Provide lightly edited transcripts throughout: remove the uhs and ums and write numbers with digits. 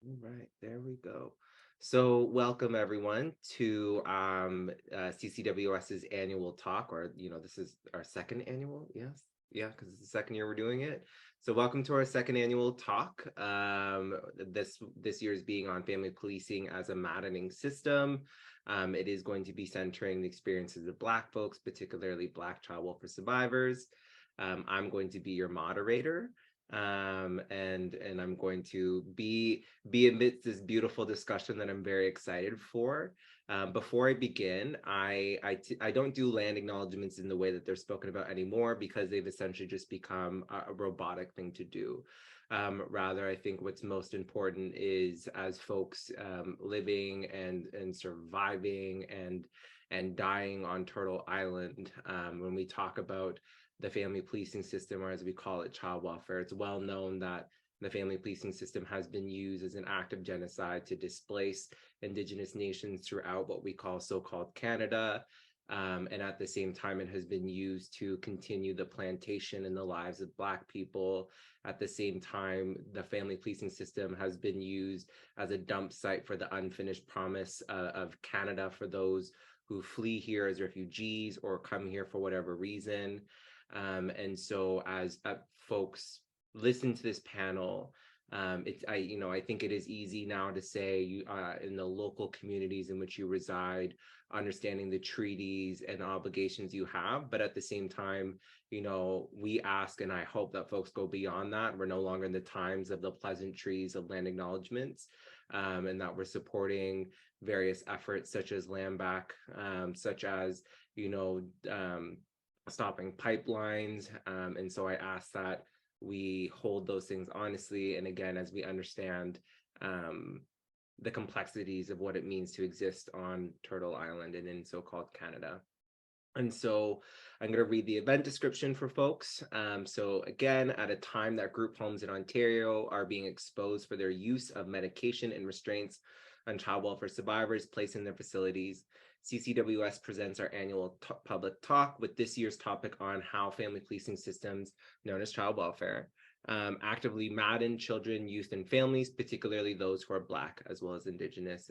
All right, there we go. So, welcome everyone to CCWS's annual talk, or this is our second annual. Yes, yeah, because it's the second year we're doing it. So, welcome to our second annual talk. This year's being on family policing as a maddening system. It is going to be centering the experiences of Black folks, particularly Black child welfare survivors. I'm going to be your moderator. And I'm going to be amidst this beautiful discussion that I'm very excited for. Before I begin, I don't do land acknowledgements in the way that they're spoken about anymore because they've essentially just become a robotic thing to do. Rather, I think what's most important is as folks living and surviving and dying on Turtle Island, when we talk about the family policing system, or as we call it, child welfare. It's well known that the family policing system has been used as an act of genocide to displace Indigenous nations throughout what we call so-called Canada. And at the same time, it has been used to continue the plantation in the lives of Black people. At the same time, the family policing system has been used as a dump site for the unfinished promise of Canada for those who flee here as refugees or come here for whatever reason. And so as folks listen to this panel, I think it is easy now to say in the local communities in which you reside, understanding the treaties and obligations you have, but at the same time, we ask, and I hope that folks go beyond that. We're no longer in the times of the pleasantries of land acknowledgements, and that we're supporting various efforts such as land back, such as, stopping pipelines. And so I ask that we hold those things honestly. And again, as we understand the complexities of what it means to exist on Turtle Island and in so-called Canada. And so I'm going to read the event description for folks. So again, at a time that group homes in Ontario are being exposed for their use of medication and restraints on child welfare survivors placed in their facilities, CCWS presents our annual public talk with this year's topic on how family policing systems, known as child welfare, actively madden children, youth, and families, particularly those who are Black as well as Indigenous.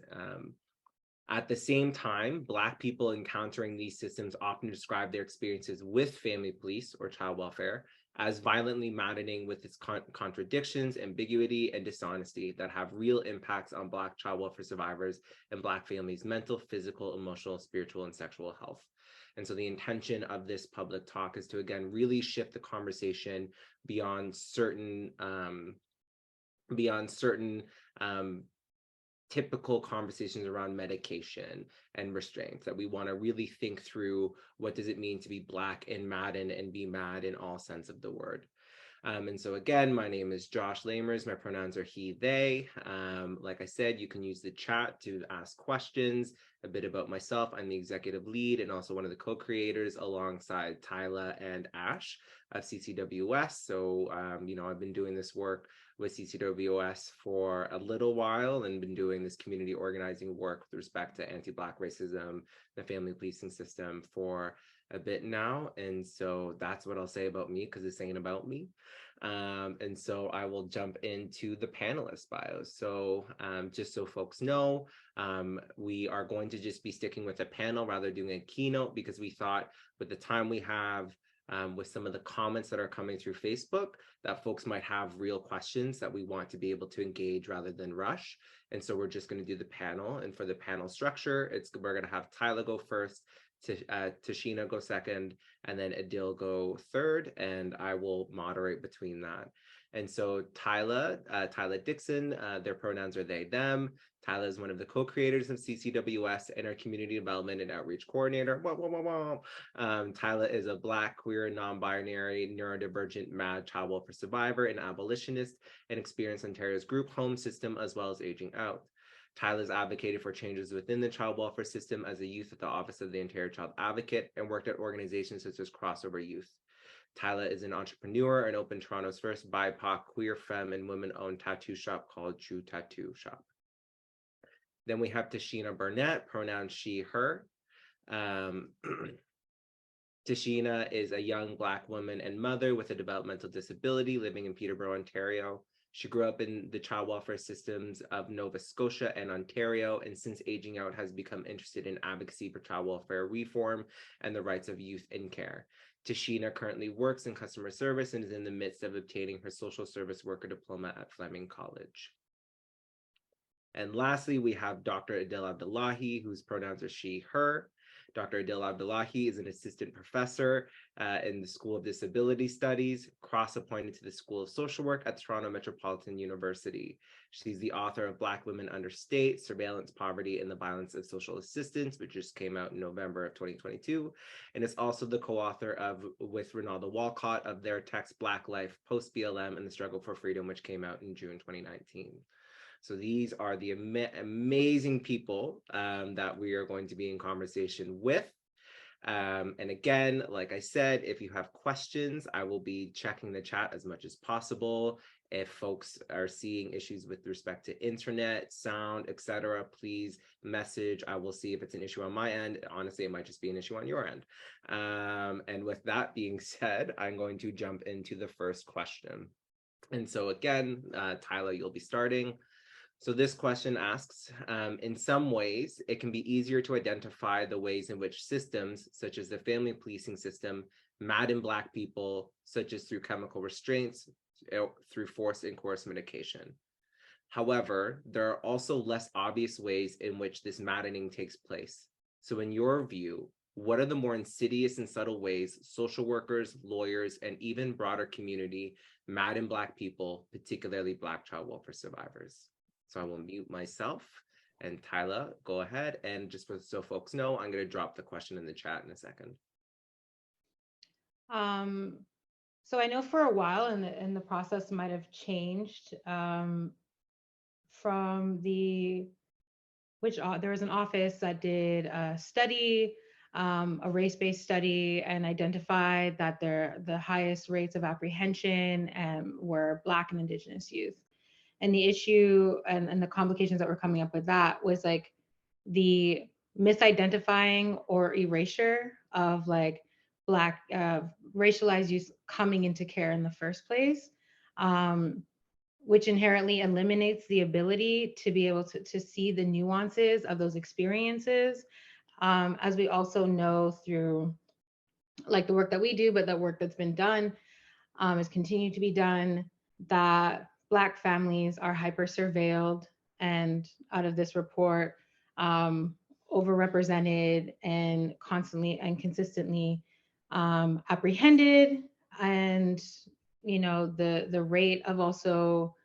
At the same time, Black people encountering these systems often describe their experiences with family police or child welfare as violently maddening with its contradictions, ambiguity, and dishonesty that have real impacts on Black child welfare survivors and Black families' mental, physical, emotional, spiritual, and sexual health. And so the intention of this public talk is to, again, really shift the conversation beyond certain typical conversations around medication and restraints, that we want to really think through what does it mean to be Black in Madden and be mad in all sense of the word. And so again, my name is Josh Lamers. My pronouns are he, they. Like I said, you can use the chat to ask questions. A bit about myself: I'm the executive lead and also one of the co-creators alongside Tyla and Ash of CCWS. So, I've been doing this work with CCWS for a little while and been doing this community organizing work with respect to anti-Black racism, the family policing system for a bit now. And so that's what I'll say about me, because this ain't about me. And so I will jump into the panelist bios. So just so folks know, we are going to just be sticking with a panel rather than doing a keynote, because we thought with the time we have, with some of the comments that are coming through Facebook, that folks might have real questions that we want to be able to engage rather than rush. And so we're just going to do the panel. And for the panel structure, we're going to have Tyla go first, Tashina go second, and then Idil go third, and I will moderate between that. And so Tyla Dixon, their pronouns are they, them. Tyla is one of the co-creators of CCWS and our community development and outreach coordinator. Tyla is a Black, queer, non-binary, neurodivergent, mad child welfare survivor and abolitionist, and experienced Ontario's group home system as well as aging out. Tyla's advocated for changes within the child welfare system as a youth at the Office of the Ontario Child Advocate and worked at organizations such as Crossover Youth. Tyla is an entrepreneur and opened Toronto's first BIPOC, queer, femme, and women-owned tattoo shop called True Tattoo Shop. Then we have Tashina Burnett, pronouns she, her. Tashina is a young Black woman and mother with a developmental disability living in Peterborough, Ontario. She grew up in the child welfare systems of Nova Scotia and Ontario, and since aging out has become interested in advocacy for child welfare reform and the rights of youth in care. Tashina currently works in customer service and is in the midst of obtaining her social service worker diploma at Fleming College. And lastly, we have Dr. Idil Abdillahi, whose pronouns are she, her. Dr. Idil Abdillahi is an assistant professor in the School of Disability Studies, cross-appointed to the School of Social Work at Toronto Metropolitan University. She's the author of Black Women Under State, Surveillance, Poverty, and the Violence of Social Assistance, which just came out in November of 2022, and is also the co-author of, with Ronaldo Walcott, of their text Black Life, Post-BLM, and the Struggle for Freedom, which came out in June 2019. So these are the amazing people that we are going to be in conversation with. And again, like I said, if you have questions, I will be checking the chat as much as possible. If folks are seeing issues with respect to internet, sound, etc., please message. I will see if it's an issue on my end. Honestly, it might just be an issue on your end. And with that being said, I'm going to jump into the first question. And so again, Tyler, you'll be starting. So this question asks, in some ways, it can be easier to identify the ways in which systems, such as the family policing system, madden Black people, such as through chemical restraints, through force and coerced medication. However, there are also less obvious ways in which this maddening takes place. So in your view, what are the more insidious and subtle ways social workers, lawyers, and even broader community madden Black people, particularly Black child welfare survivors? So I will mute myself, and Tyler, go ahead. And just so folks know, I'm going to drop the question in the chat in a second. So I know for a while, and the process might have changed from there was an office that did a study, a race-based study, and identified that the highest rates of apprehension were Black and Indigenous youth. And the issue and the complications that were coming up with that was like the misidentifying or erasure of like Black racialized youth coming into care in the first place, which inherently eliminates the ability to be able to see the nuances of those experiences. As we also know through like the work that we do, but the work that's been done is continued to be done, that Black families are hyper surveilled, and out of this report, overrepresented and constantly and consistently apprehended. And the rate of also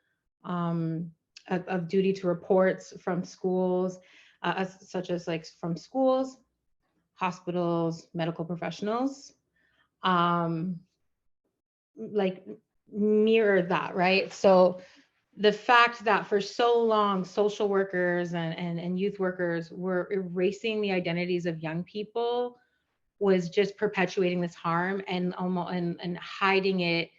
of duty to reports from schools, such as like from schools, hospitals, medical professionals, like mirror that, right? So the fact that for so long social workers and youth workers were erasing the identities of young people was just perpetuating this harm and almost and hiding it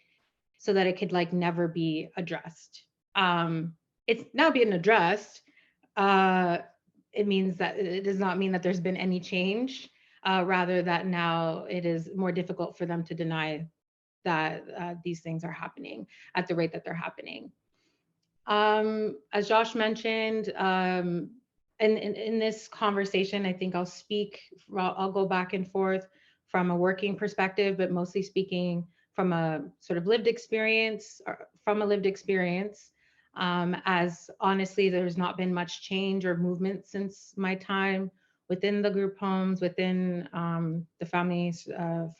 so that it could like never be addressed. It's now being addressed. It means that it does not mean that there's been any change. Rather that now it is more difficult for them to deny that these things are happening at the rate that they're happening. As Josh mentioned, in this conversation, I think I'll go back and forth from a working perspective, but mostly speaking from a sort of lived experience, as honestly, there's not been much change or movement since my time within the group homes, within the family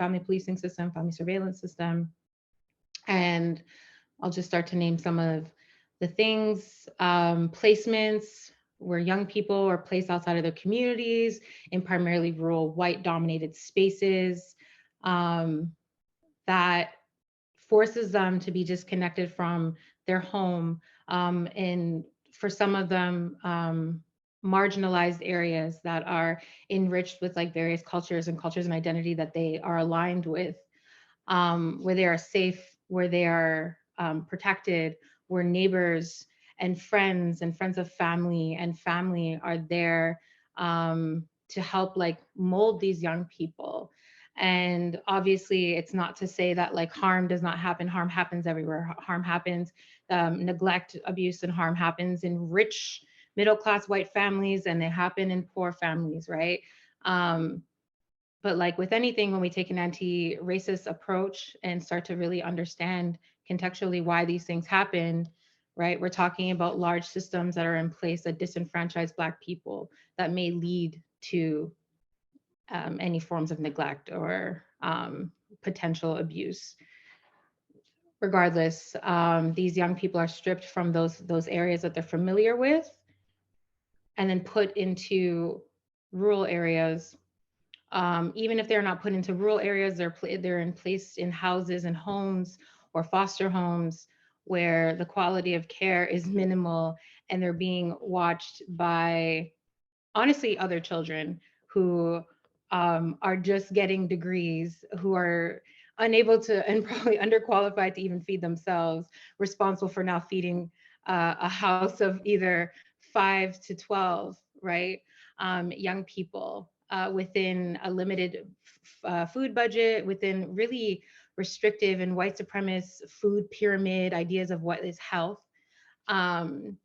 policing system, family surveillance system. And I'll just start to name some of the things, placements where young people are placed outside of their communities in primarily rural white dominated spaces, that forces them to be disconnected from their home, and for some of them, marginalized areas that are enriched with like various cultures and identity that they are aligned with, where they are safe, where they are protected, where neighbors and friends of family are there to help like mold these young people. And obviously, it's not to say that like harm does not happen. Harm happens everywhere. Harm happens, neglect, abuse, and harm happens in rich, middle class white families, and they happen in poor families, right? Um, but like with anything, when we take an anti-racist approach and start to really understand contextually why these things happen, right? We're talking about large systems that are in place that disenfranchise Black people, that may lead to any forms of neglect or potential abuse. Regardless, these young people are stripped from those areas that they're familiar with, and then put into rural areas. Even if they're not put into rural areas, they're in placed in houses and homes or foster homes where the quality of care is minimal, and they're being watched by honestly other children who are just getting degrees, who are unable to and probably underqualified to even feed themselves, responsible for now feeding a house of either 5 to 12, right? Young people within a limited food budget, within really restrictive and white supremacist food pyramid ideas of what is health. Um,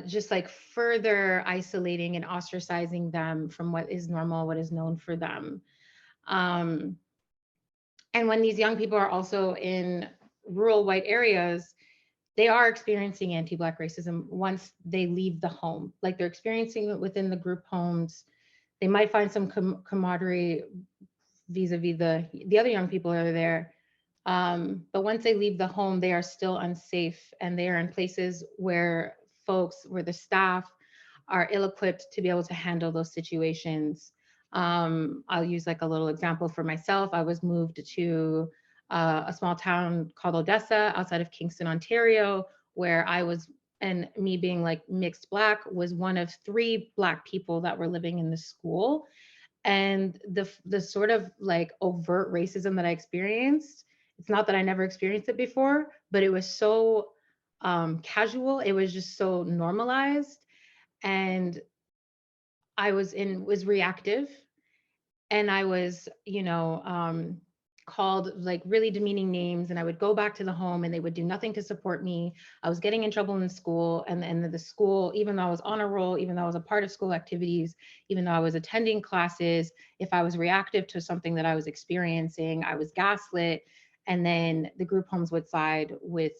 just like further isolating and ostracizing them from what is normal, what is known for them. Um, and when these young people are also in rural white areas, they are experiencing anti-Black racism once they leave the home. Like they're experiencing it within the group homes. They might find some camaraderie vis-a-vis the other young people that are there. But once they leave the home, they are still unsafe, and they are in places where where the staff are ill-equipped to be able to handle those situations. I'll use like a little example for myself. I was moved to a small town called Odessa outside of Kingston, Ontario, where I was, and me being like mixed Black, was one of 3 Black people that were living in the school. And the sort of like overt racism that I experienced, it's not that I never experienced it before, but it was so casual. It was just so normalized, and I was reactive, and I was, called like really demeaning names, and I would go back to the home and they would do nothing to support me. I was getting in trouble in school, and the school, even though I was on a roll, even though I was a part of school activities, even though I was attending classes, if I was reactive to something that I was experiencing, I was gaslit. And then the group homes would side with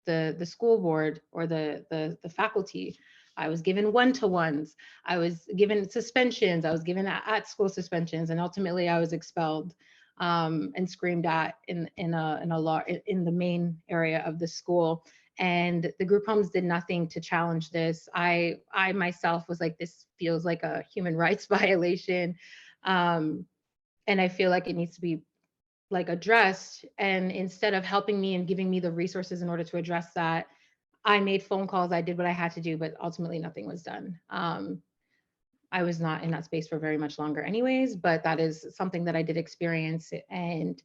the school board or the faculty. I was given one-to-ones. I was given suspensions. I was given at school suspensions, and ultimately I was expelled and screamed at in the main area of the school. And the group homes did nothing to challenge this. I myself was like, this feels like a human rights violation, and I feel like it needs to be like addressed. And instead of helping me and giving me the resources in order to address that, I made phone calls, I did what I had to do, but ultimately nothing was done. I was not in that space for very much longer anyways, but that is something that I did experience, and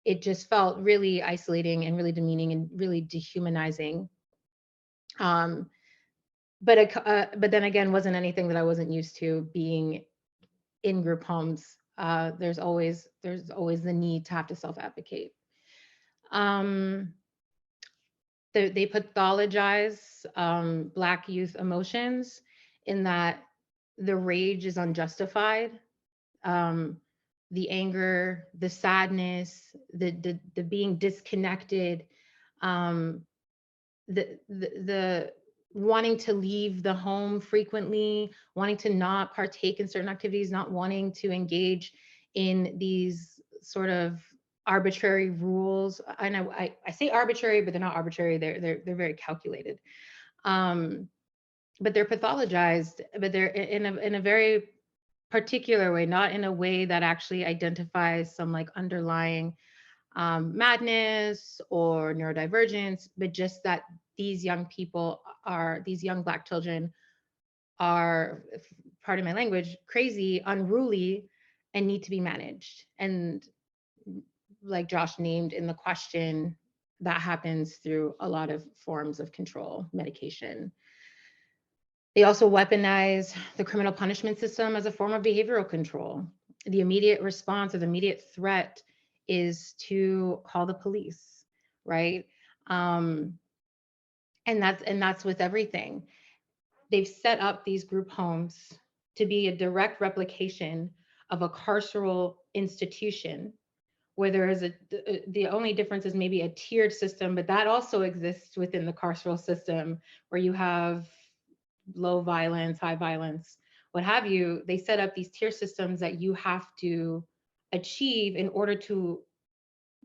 it just felt really isolating and really demeaning and really dehumanizing. um, but then again, wasn't anything that I wasn't used to being in group homes. There's always the need to have to self-advocate. um, they pathologize Black youth emotions, in that the rage is unjustified. Um, the anger, the sadness, the being disconnected, um, the wanting to leave the home frequently, wanting to not partake in certain activities, not wanting to engage in these sort of arbitrary rules. And I say arbitrary, but they're not arbitrary. They're very calculated. Um, but they're pathologized, but they're in a very particular way, not in a way that actually identifies some like underlying madness or neurodivergence, but just that these young Black children are, pardon my language, crazy, unruly, and need to be managed. And like Josh named in the question, that happens through a lot of forms of control, medication. They also weaponize the criminal punishment system as a form of behavioral control. the immediate response or the immediate threat is to call the police, right? Um, and that's with everything. They've set up these group homes to be a direct replication of a carceral institution where there is the only difference is maybe a tiered system, but that also exists within the carceral system where you have low violence, high violence, what have you. They set up these tier systems that you have to achieve in order to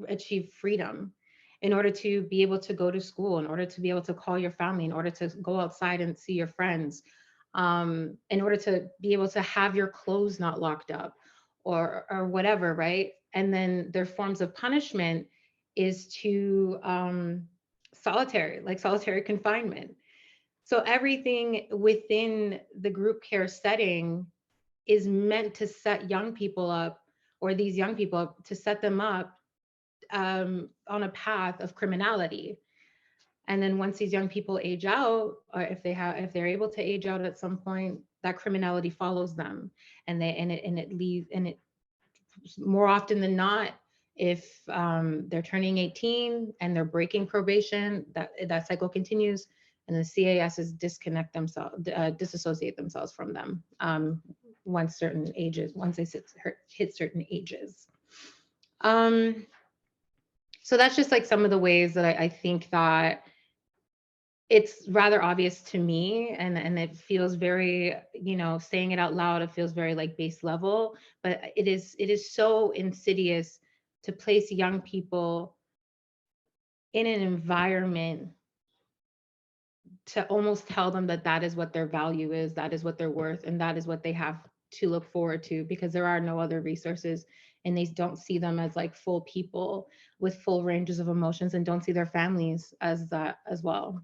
achieve freedom, in order to be able to go to school, in order to be able to call your family, in order to go outside and see your friends, in order to be able to have your clothes not locked up or whatever, right? And then their forms of punishment is to solitary, like solitary confinement. So everything within the group care setting is meant to set young people up, or these young people up, to set them up on a path of criminality. And then once these young people age out, or if they're able to age out at some point, that criminality follows them, and it leaves, and it more often than not, if they're turning 18 and they're breaking probation, that cycle continues, and the CASs disconnect themselves, disassociate themselves from them once certain ages, once they hit certain ages. So that's just like some of the ways that I think that it's rather obvious to me, and it feels very, saying it out loud, it feels very like base level, but it is so insidious to place young people in an environment to almost tell them that that is what their value is, that is what they're worth, and that is what they have to look forward to, because there are no other resources, and they don't see them as like full people with full ranges of emotions, and don't see their families as that as well.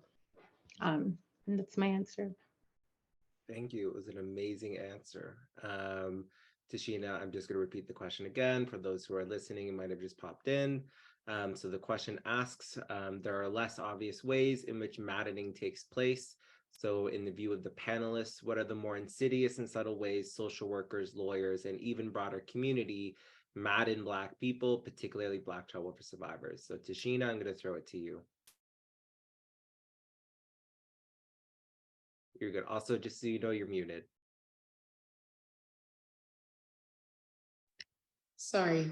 And that's my answer. Thank you. It was an amazing answer. Tashina, I'm just going to repeat the question again for those who are listening and might have just popped in. So the question asks, there are less obvious ways in which maddening takes place. So in the view of the panelists, what are the more insidious and subtle ways social workers, lawyers, and even broader community madden Black people, particularly Black child welfare survivors? So Tashina, I'm going to throw it to you. You're good. Also, just so you know, you're muted. Sorry.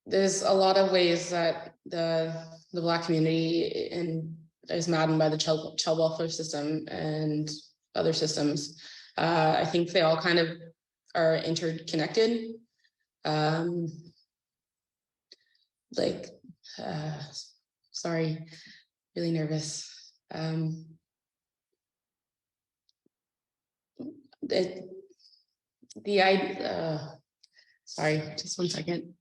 There's a lot of ways that the Black community is maddened by the child welfare system and other systems. I think they all kind of are interconnected. Like, sorry, really nervous. Sorry, just 1 second.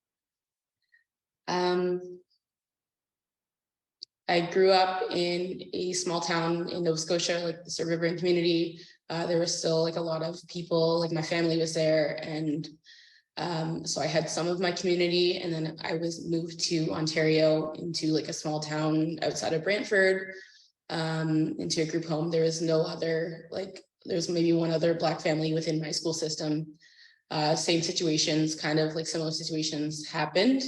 I grew up in a small town in Nova Scotia, like the River and community. There was still like a lot of people, like my family was there. And so I had some of my community, and then I was moved to Ontario into like a small town outside of Brantford, into a group home. There was no other, like there's maybe one other Black family within my school system. Same situations, kind of like similar situations happened.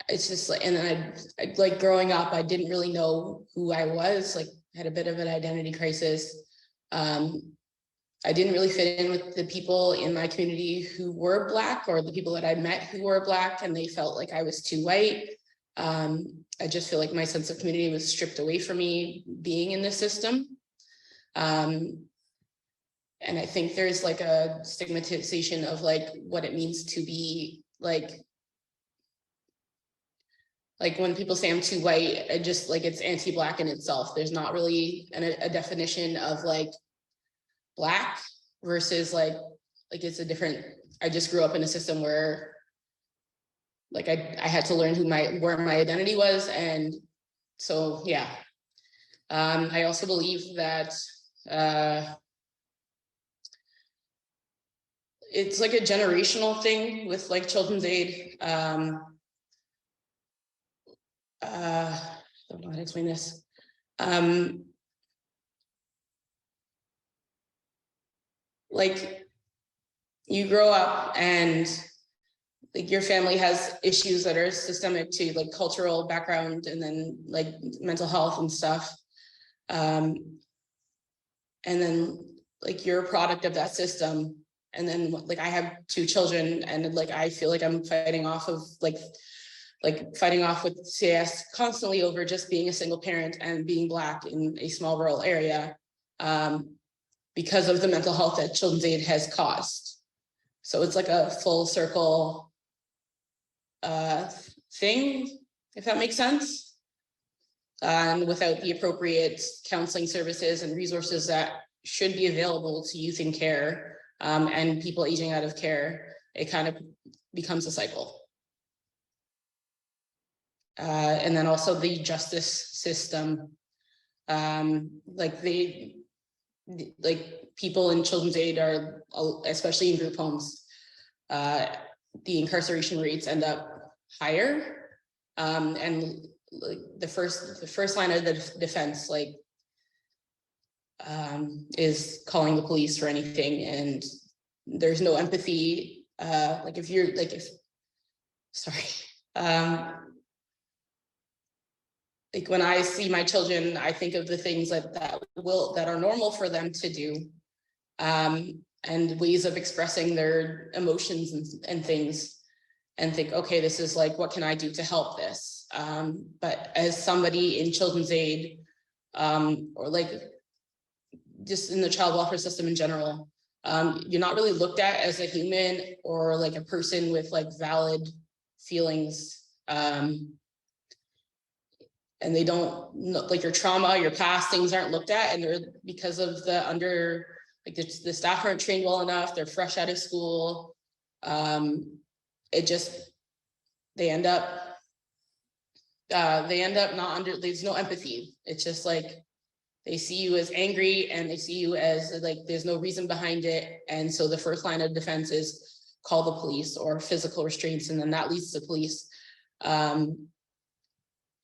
It's just like, and then I like growing up, I didn't really know who I was, like had a bit of an identity crisis. I didn't really fit in with the people in my community who were Black, or the people that I met who were Black, and they felt like I was too white. I just feel like my sense of community was stripped away from me being in this system. And I think there's like a stigmatization of like what it means to be like when people say I'm too white, I just like it's anti-Black in itself. There's not really a definition of like Black versus like it's a different. I just grew up in a system where like I had to learn where my identity was, and so yeah. I also believe that it's like a generational thing with like children's aid. I don't know how to explain this. like you grow up and like your family has issues that are systemic to like cultural background and then like mental health and stuff. And then like you're a product of that system. And then like I have 2 children and like I feel like I'm fighting off of like fighting off with CS constantly over just being a single parent and being Black in a small rural area, because of the mental health that Children's Aid has caused. So it's like a full circle thing, if that makes sense. And without the appropriate counseling services and resources that should be available to youth in care, and people aging out of care, it kind of becomes a cycle. And then also the justice system, like people in Children's Aid are, especially in group homes, the incarceration rates end up higher, and like the first line of the defense, like, is calling the police for anything, and there's no empathy. Like if you're like, like when I see my children, I think of the things that are normal for them to do, and ways of expressing their emotions and things, and think, okay, this is like, what can I do to help this? But as somebody in Children's Aid, or like just in the child welfare system in general, you're not really looked at as a human or like a person with like valid feelings. And they don't, like your trauma, your past, things aren't looked at, and they're, because of the the staff aren't trained well enough, they're fresh out of school. They end up not under, there's no empathy. It's just like, they see you as angry and they see you as like, there's no reason behind it. And so the first line of defense is call the police or physical restraints. And then that leads to police.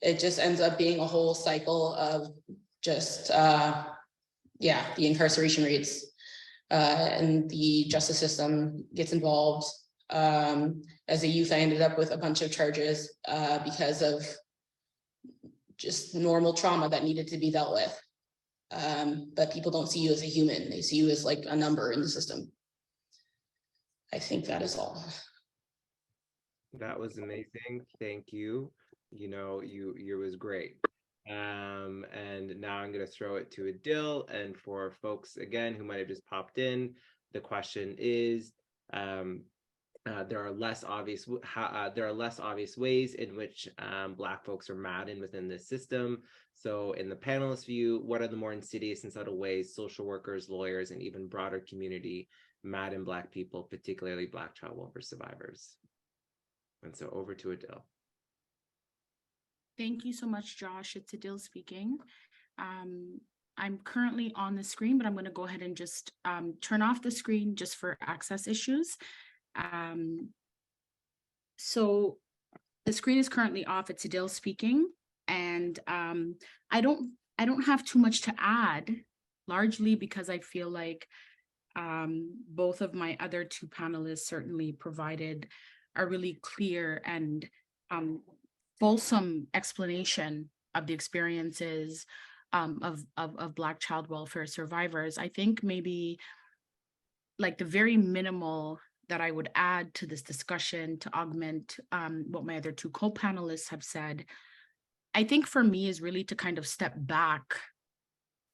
It just ends up being a whole cycle of just, the incarceration rates, and the justice system gets involved. As a youth, I ended up with a bunch of charges because of just normal trauma that needed to be dealt with. But people don't see you as a human. They see you as like a number in the system. I think that is all. That was amazing. Thank you. You know, you was great. And now I'm going to throw it to Idil. And for folks, again, who might have just popped in, the question is, there are less obvious ways in which Black folks are maddened within this system. So in the panelist view, what are the more insidious and subtle ways social workers, lawyers, and even broader community madden Black people, particularly Black child welfare survivors? And so over to Idil. Thank you so much, Josh. It's Idil speaking. I'm currently on the screen, but I'm going to go ahead and just turn off the screen just for access issues. So the screen is currently off. It's Idil speaking, and I don't have too much to add, largely because I feel like both of my other 2 panelists certainly provided a really clear and fulsome explanation of the experiences of Black child welfare survivors. I think maybe like the very minimal that I would add to this discussion to augment what my other 2 co-panelists have said, I think for me is really to kind of step back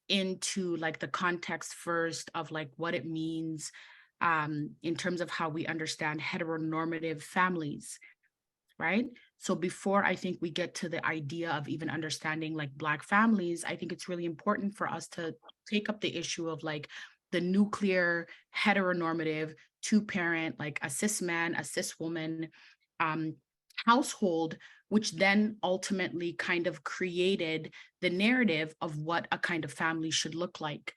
into like the context first of like what it means in terms of how we understand heteronormative families, right? So before I think we get to the idea of even understanding like Black families, I think it's really important for us to take up the issue of like the nuclear heteronormative 2-parent, like a cis man, a cis woman household, which then ultimately kind of created the narrative of what a kind of family should look like.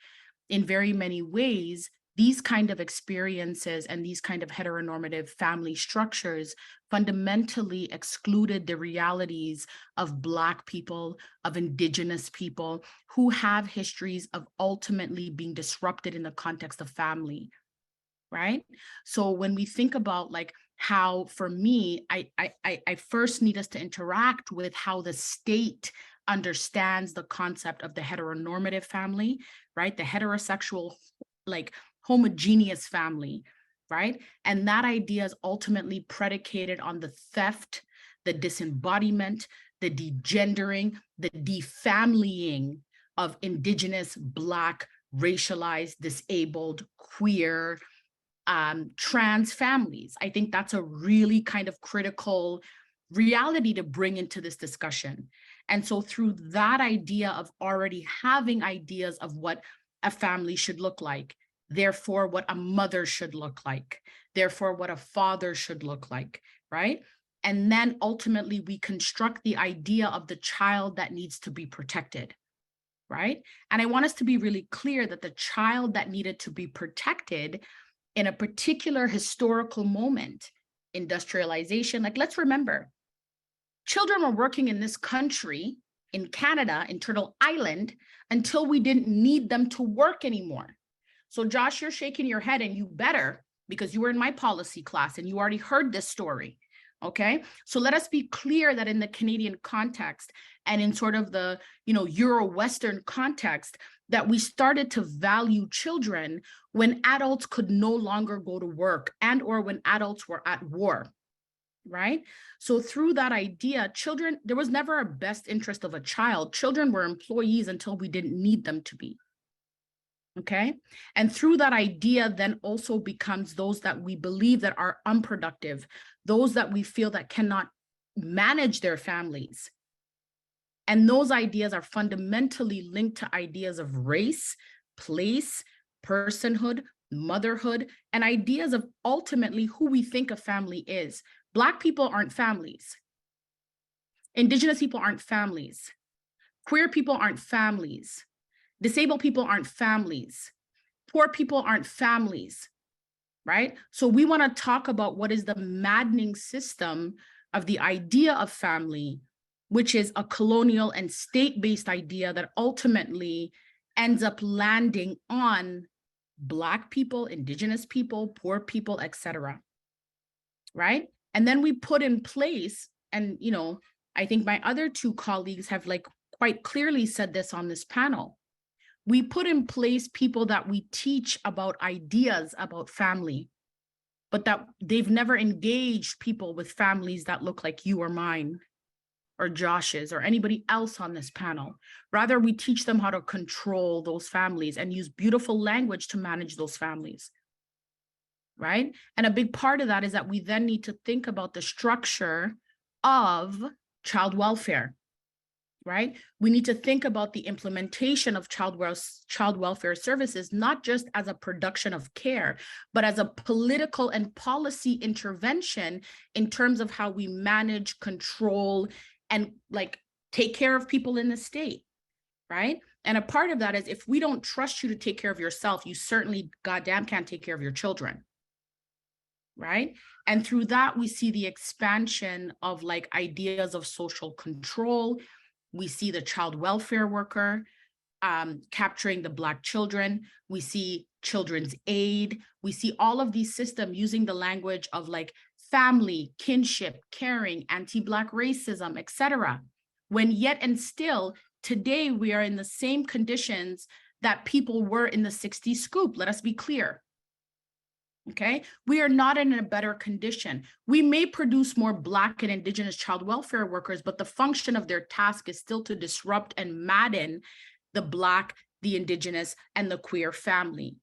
In very many ways, these kind of experiences and these kind of heteronormative family structures fundamentally excluded the realities of Black people, of Indigenous people who have histories of ultimately being disrupted in the context of family, right? So when we think about like how, for me, I first need us to interact with how the state understands the concept of the heteronormative family, right? The heterosexual, like homogeneous family, right? And that idea is ultimately predicated on the theft, the disembodiment, the degendering, the defamilying of Indigenous, Black, racialized, disabled, queer, trans families. I think that's a really kind of critical reality to bring into this discussion. And so through that idea of already having ideas of what a family should look like, therefore what a mother should look like, therefore what a father should look like, right? And then ultimately we construct the idea of the child that needs to be protected, right? And I want us to be really clear that the child that needed to be protected in a particular historical moment, industrialization, like let's remember, children were working in this country, in Canada, in Turtle Island, until we didn't need them to work anymore. So Josh, you're shaking your head, and you better, because you were in my policy class and you already heard this story. Okay, so let us be clear that in the Canadian context and in sort of the, Euro-Western context, that we started to value children when adults could no longer go to work and or when adults were at war, right? So through that idea, children, there was never a best interest of a child. Children were employees until we didn't need them to be. Okay. And through that idea then also becomes those that we believe that are unproductive, those that we feel that cannot manage their families. And those ideas are fundamentally linked to ideas of race, place, personhood, motherhood, and ideas of ultimately who we think a family is. Black people aren't families. Indigenous people aren't families. Queer people aren't families. Disabled people aren't families. Poor people aren't families, right? So we want to talk about what is the maddening system of the idea of family, which is a colonial and state-based idea that ultimately ends up landing on Black people, Indigenous people, poor people, etc. Right? And then we put in place, and I think my other two colleagues have like quite clearly said this on this panel. We put in place people that we teach about ideas about family, but that they've never engaged people with families that look like you or mine or Josh's or anybody else on this panel. Rather, we teach them how to control those families and use beautiful language to manage those families, right? And a big part of that is that we then need to think about the structure of child welfare, right? We need to think about the implementation of child welfare services, not just as a production of care, but as a political and policy intervention in terms of how we manage, control, and like take care of people in the state, right? And a part of that is if we don't trust you to take care of yourself, you certainly goddamn can't take care of your children, right? And through that, we see the expansion of like ideas of social control. We see the child welfare worker capturing the Black children. We see children's aid. We see all of these systems using the language of like family, kinship, caring, anti-Black racism, etc. When yet and still, today we are in the same conditions that people were in the 60s scoop. Let us be clear. Okay, we are not in a better condition. We may produce more Black and Indigenous child welfare workers, but the function of their task is still to disrupt and madden the Black, the Indigenous, and the queer family.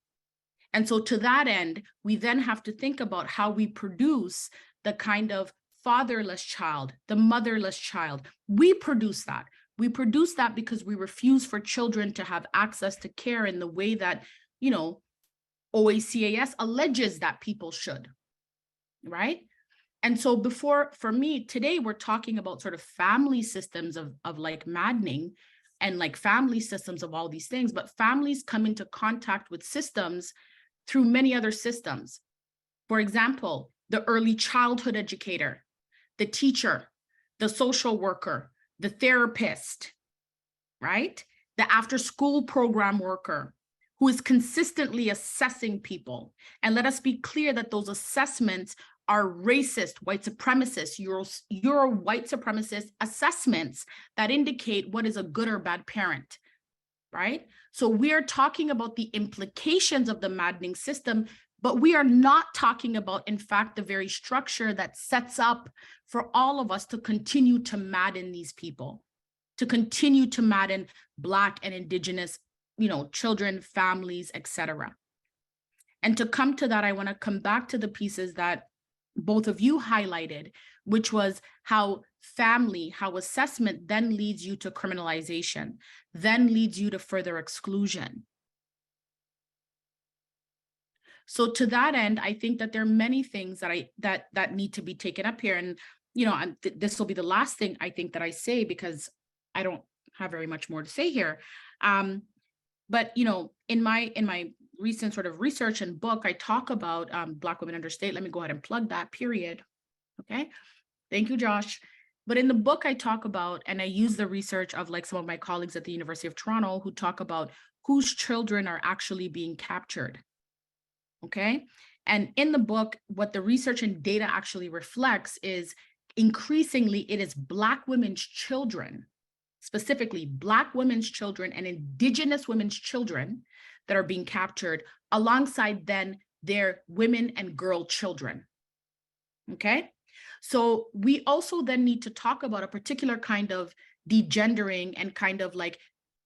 And so to that end, we then have to think about how we produce the kind of fatherless child, the motherless child. We produce that. We produce that because we refuse for children to have access to care in the way that, OACAS alleges that people should, right? And so for me, today, we're talking about sort of family systems of like maddening and like family systems of all these things, but families come into contact with systems through many other systems. For example, the early childhood educator, the teacher, the social worker, the therapist, right? The after school program worker, who is consistently assessing people. And let us be clear that those assessments are racist, white supremacist, Euro white supremacist assessments that indicate what is a good or bad parent, right? So we are talking about the implications of the maddening system, but we are not talking about, in fact, the very structure that sets up for all of us to continue to madden these people, to continue to madden Black and Indigenous, children, families, etc. And to come to that, I want to come back to the pieces that both of you highlighted, which was how family, how assessment then leads you to criminalization, then leads you to further exclusion. So to that end, I think that there are many things that need to be taken up here. And, this will be the last thing I think that I say, because I don't have very much more to say here. But, in my recent sort of research and book, I talk about Black women under state. Let me go ahead and plug that, period. Okay. Thank you, Josh. But in the book, I talk about, and I use the research of like some of my colleagues at the University of Toronto who talk about whose children are actually being captured. Okay. And in the book, what the research and data actually reflects is increasingly it is Black women's children, specifically Black women's children and Indigenous women's children that are being captured alongside then their women and girl children. Okay. So we also then need to talk about a particular kind of degendering and kind of like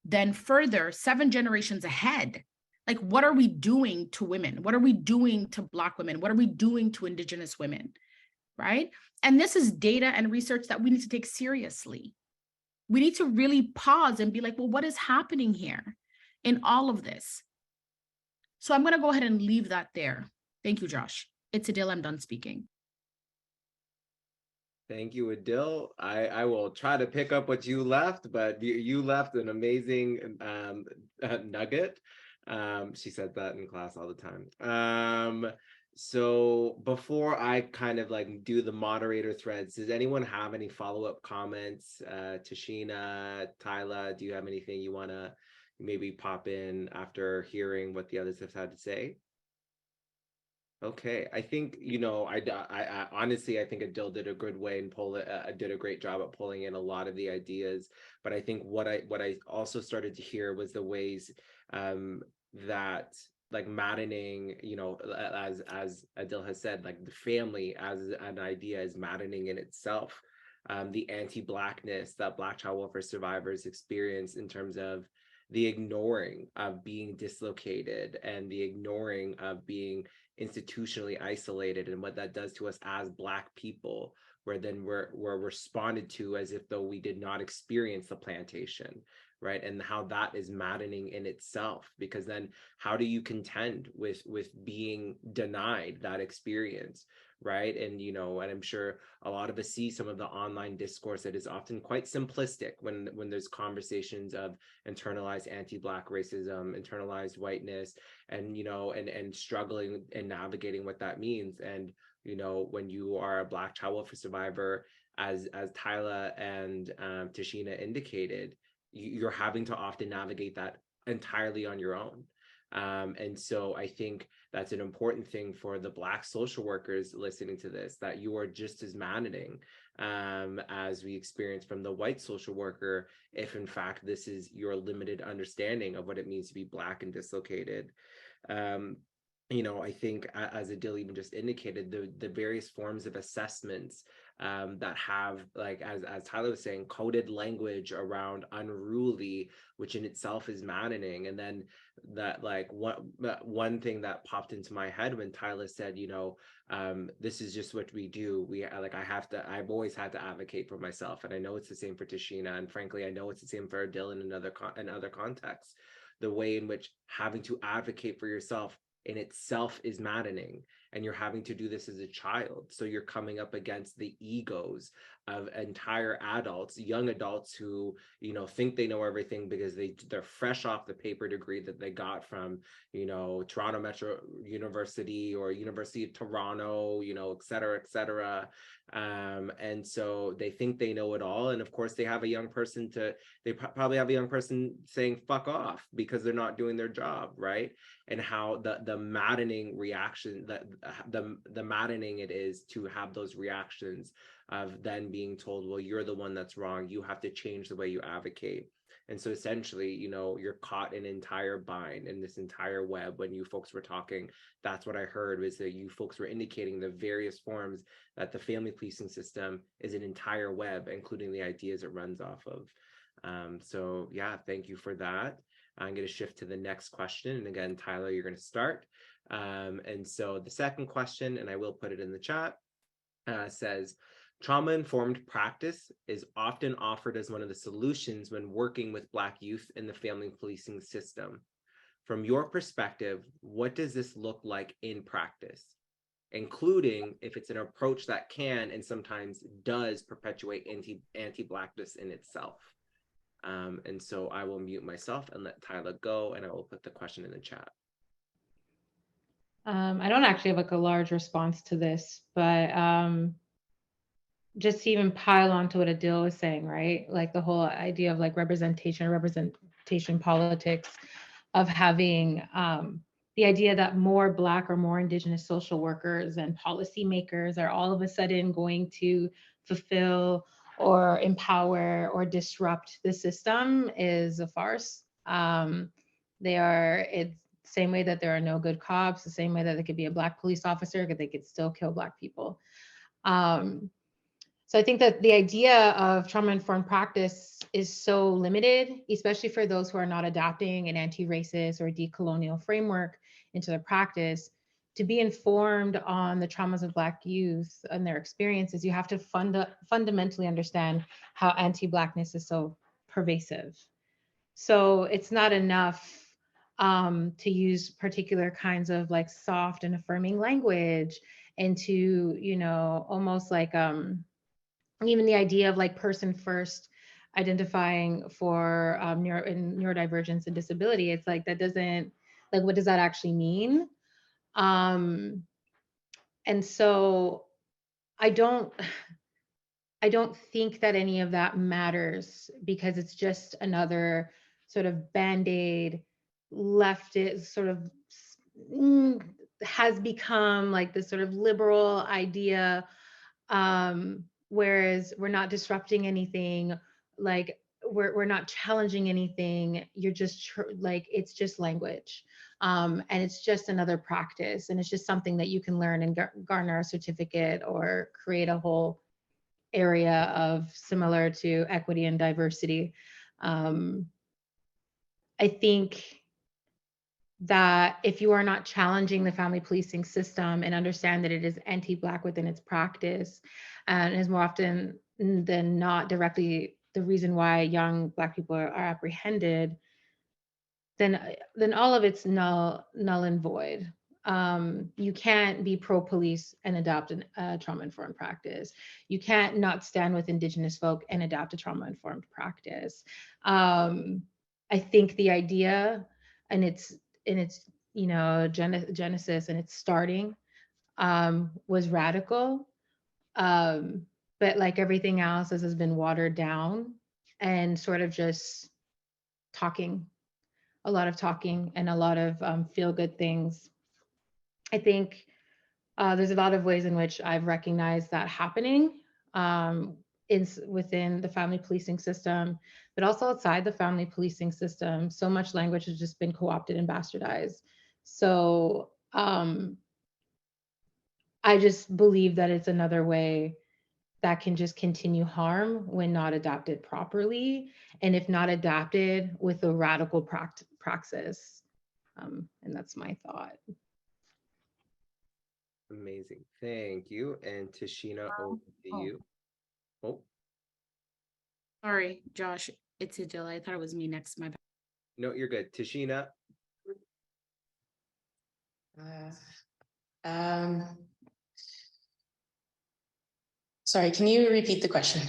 then further 7 generations ahead. Like, what are we doing to women? What are we doing to Black women? What are we doing to Indigenous women? Right. And this is data and research that we need to take seriously. We need to really pause and be like, well, what is happening here in all of this? So I'm going to go ahead and leave that there. Thank you, Josh. It's Idil. I'm done speaking. Thank you, Idil. I will try to pick up what you left, but you left an amazing nugget. She said that in class all the time. So before I kind of like do the moderator threads, does anyone have any follow-up comments? Tashina, Tyla, do you have anything you want to maybe pop in after hearing what the others have had to say? Okay, I think, I honestly, I think Adil did a good way and did a great job at pulling in a lot of the ideas. But I think what I also started to hear was the ways that like maddening, as Adil has said, like the family as an idea is maddening in itself. The anti-Blackness that Black child welfare survivors experience in terms of the ignoring of being dislocated and the ignoring of being institutionally isolated, and what that does to us as Black people, where then we're responded to as if though we did not experience the plantation, right? And how that is maddening in itself, because then how do you contend with being denied that experience, right? And and I'm sure a lot of us see some of the online discourse that is often quite simplistic when there's conversations of internalized anti-Black racism, internalized whiteness, and and struggling and navigating what that means. And when you are a Black child welfare survivor, as Tyla and Tashina indicated, you're having to often navigate that entirely on your own. And so I think that's an important thing for the Black social workers listening to this, that you are just as maddening as we experience from the white social worker, if in fact this is your limited understanding of what it means to be Black and dislocated. I think, as Adil even just indicated, the various forms of assessments that have, like, as Tyler was saying, coded language around unruly, which in itself is maddening. And then that, like, one thing that popped into my head when Tyler said, this is just what we do. I've always had to advocate for myself. And I know it's the same for Tashina. And frankly, I know it's the same for Adil in other contexts. The way in which having to advocate for yourself in itself is maddening. and you're having to do this as a child. So you're coming up against the egos of entire adults, young adults who, you know, think they know everything because they're fresh off the paper degree that they got from, you know, Toronto Metro University or University of Toronto, you know, et cetera, et cetera. And so they think they know it all. And of course, they have a young person probably have a young person saying fuck off because they're not doing their job, right? And how the maddening reaction, that the maddening it is to have those reactions of then being told, well, you're the one that's wrong, you have to change the way you advocate. And so essentially, you know, you're caught in an entire bind in this entire web. When you folks were talking, that's what I heard, was that you folks were indicating the various forms that the family policing system is an entire web, including the ideas it runs off of. So yeah, thank you for that. I'm going to shift to the next question. And again, Tyler, you're going to start. And so the second question, and I will put it in the chat, says, trauma-informed practice is often offered as one of the solutions when working with Black youth in the family policing system. From your perspective, what does this look like in practice, including if it's an approach that can and sometimes does perpetuate anti-Blackness in itself? And so I will mute myself and let Tyler go, and I will put the question in the chat. I don't actually have like a large response to this, but just to even pile on to what Idil was saying, right? Like the whole idea of like representation politics, of having the idea that more Black or more Indigenous social workers and policymakers are all of a sudden going to fulfill or empower or disrupt the system is a farce. It's the same way that there are no good cops, the same way that there could be a Black police officer, but they could still kill Black people. So I think that the idea of trauma-informed practice is so limited, especially for those who are not adopting an anti-racist or decolonial framework into their practice. To be informed on the traumas of Black youth and their experiences, you have to fundamentally understand how anti-Blackness is so pervasive. So it's not enough to use particular kinds of like soft and affirming language and to, you know, almost like even the idea of like person first identifying for neurodivergence and disability. It's like, that doesn't, like, what does that actually mean? And so I don't think that any of that matters, because it's just another sort of band-aid left. It sort of has become like this sort of liberal idea, whereas we're not disrupting anything, like we're not challenging anything. You're just like, it's just language, and it's just another practice, and it's just something that you can learn and garner a certificate or create a whole area of, similar to equity and diversity. I think that if you are not challenging the family policing system and understand that it is anti-Black within its practice, and is more often than not directly the reason why young Black people are apprehended, then all of it's null and void. You can't be pro-police and adopt a trauma-informed practice. You can't not stand with Indigenous folk and adopt a trauma-informed practice. I think the idea, and its you know, genesis and its starting, was radical, but like everything else, this has been watered down and sort of just talking, a lot of talking and a lot of feel-good things. I think there's a lot of ways in which I've recognized that happening within the family policing system, but also outside the family policing system. So much language has just been co-opted and bastardized. So I just believe that it's another way that can just continue harm when not adapted properly, and if not adapted with a radical praxis. And that's my thought. Amazing. Thank you. And Tashina, over to you. Oh, Sorry, Josh, it's Idil. I thought it was me next. My bad. no, you're good. Tashina. Sorry, can you repeat the question?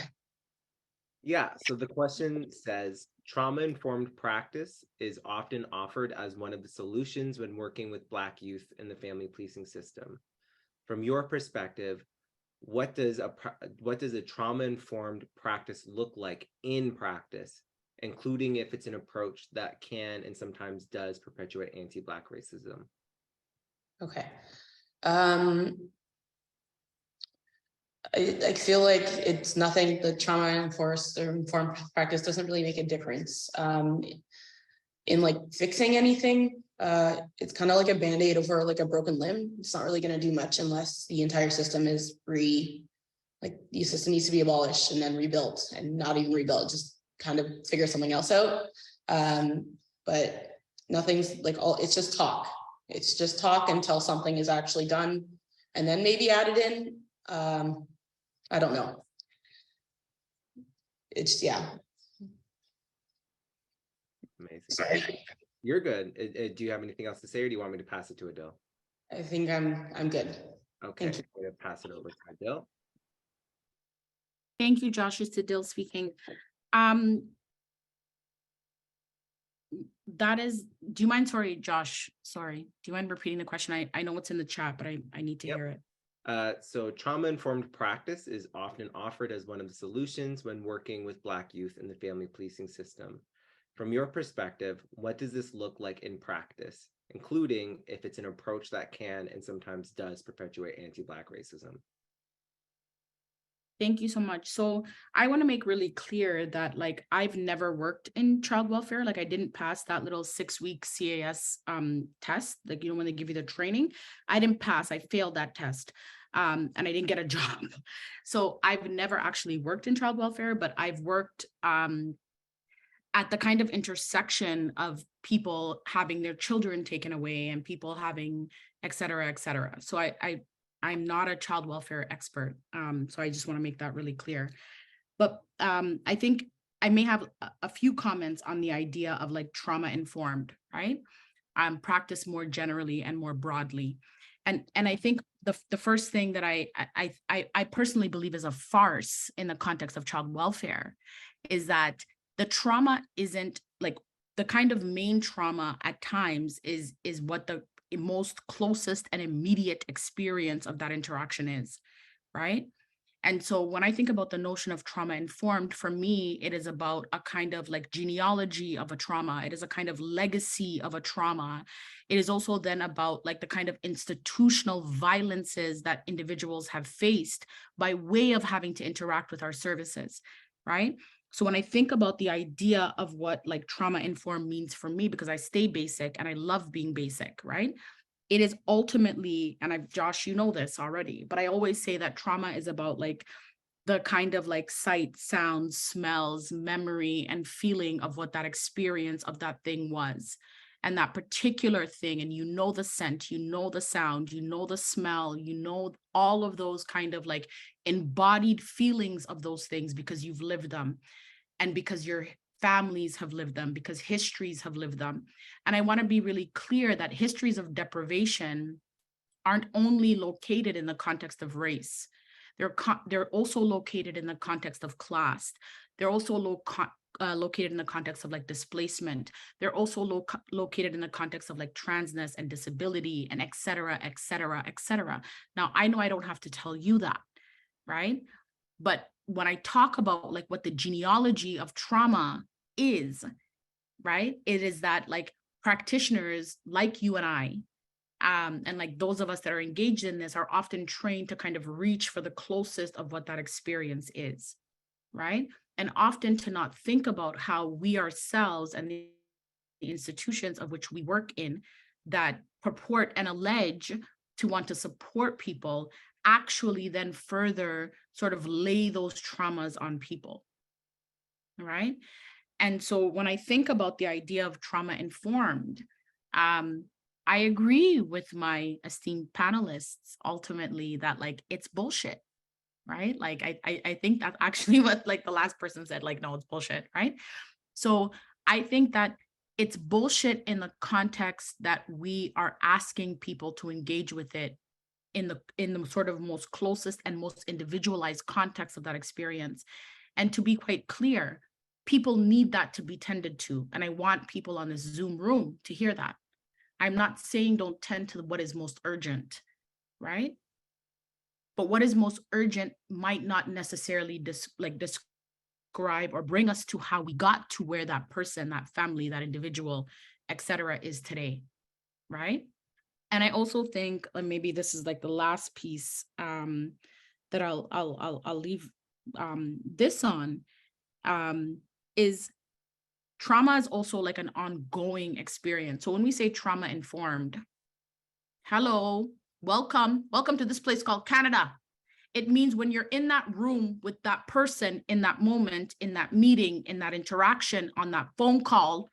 Yeah, so the question says, trauma-informed practice is often offered as one of the solutions when working with Black youth in the family policing system. From your perspective, what does a trauma-informed practice look like in practice, including if it's an approach that can and sometimes does perpetuate anti-Black racism? Okay. I feel like it's nothing. The trauma enforced or informed practice doesn't really make a difference in like fixing anything. It's kind of like a band-aid over like a broken limb. It's not really going to do much unless the entire system is like the system needs to be abolished and then rebuilt, and not even rebuilt, just kind of figure something else out. But nothing's like it's just talk. It's just talk until something is actually done, and then maybe added in. I don't know. It's Amazing. Sorry. You're good. Do you have anything else to say, or do you want me to pass it to Idil? I think I'm good. Okay, I'm going to pass it over to Idil. Thank you, Josh. It's Idil speaking. Do you mind, sorry, Josh, sorry. Do you mind repeating the question? I know it's in the chat, but I need to hear it. So trauma-informed practice is often offered as one of the solutions when working with Black youth in the family policing system. From your perspective, what does this look like in practice, including if it's an approach that can and sometimes does perpetuate anti-Black racism? Thank you so much. So I want to make really clear that like I've never worked in child welfare. Like I didn't pass that little 6-week CAS test. Like, when they give you the training, I didn't pass. I failed that test. And I didn't get a job. So I've never actually worked in child welfare, but I've worked at the kind of intersection of people having their children taken away and people having et cetera, et cetera. So I'm not a child welfare expert. So I just want to make that really clear. But I think I may have a few comments on the idea of like trauma informed, right? Practice more generally and more broadly. And I think the first thing that I personally believe is a farce in the context of child welfare is that the trauma isn't like the kind of main trauma at times is what the most closest and immediate experience of that interaction is, right? And so when I think about the notion of trauma informed, for me, it is about a kind of like genealogy of a trauma. It is a kind of legacy of a trauma. It is also then about like the kind of institutional violences that individuals have faced by way of having to interact with our services, right? So when I think about the idea of what like trauma informed means for me, because I stay basic and I love being basic, right? It is ultimately, and Josh, you know this already, but I always say that trauma is about like the kind of like sight, sounds, smells, memory, and feeling of what that experience of that thing was. And that particular thing, and the scent, the sound, the smell, all of those kind of like embodied feelings of those things because you've lived them and because your families have lived them, because histories have lived them. And I want to be really clear that histories of deprivation aren't only located in the context of race. They're also located in the context of class. They're also located in the context of like displacement. They're also located in the context of like transness and disability and et cetera, et cetera, et cetera. Now, I know I don't have to tell you that, right? But when I talk about like what the genealogy of trauma is, right? It is that like practitioners like you and I, and like those of us that are engaged in this are often trained to kind of reach for the closest of what that experience is, right? And often to not think about how we ourselves and the institutions of which we work in that purport and allege to want to support people actually then further sort of lay those traumas on people, right? And so when I think about the idea of trauma informed, I agree with my esteemed panelists ultimately that like it's bullshit, right? Like I think that's actually what like the last person said, like, no, it's bullshit, right? So I think that it's bullshit in the context that we are asking people to engage with it in the sort of most closest and most individualized context of that experience. And to be quite clear, people need that to be tended to. And I want people on this Zoom room to hear that. I'm not saying don't tend to what is most urgent, right? But what is most urgent might not necessarily describe or bring us to how we got to where that person, that family, that individual, etc. is today, right? And I also think, and maybe this is like the last piece that I'll leave this on, is trauma is also like an ongoing experience. So when we say trauma informed, hello, welcome to this place called Canada. It means when you're in that room with that person in that moment, in that meeting, in that interaction, on that phone call,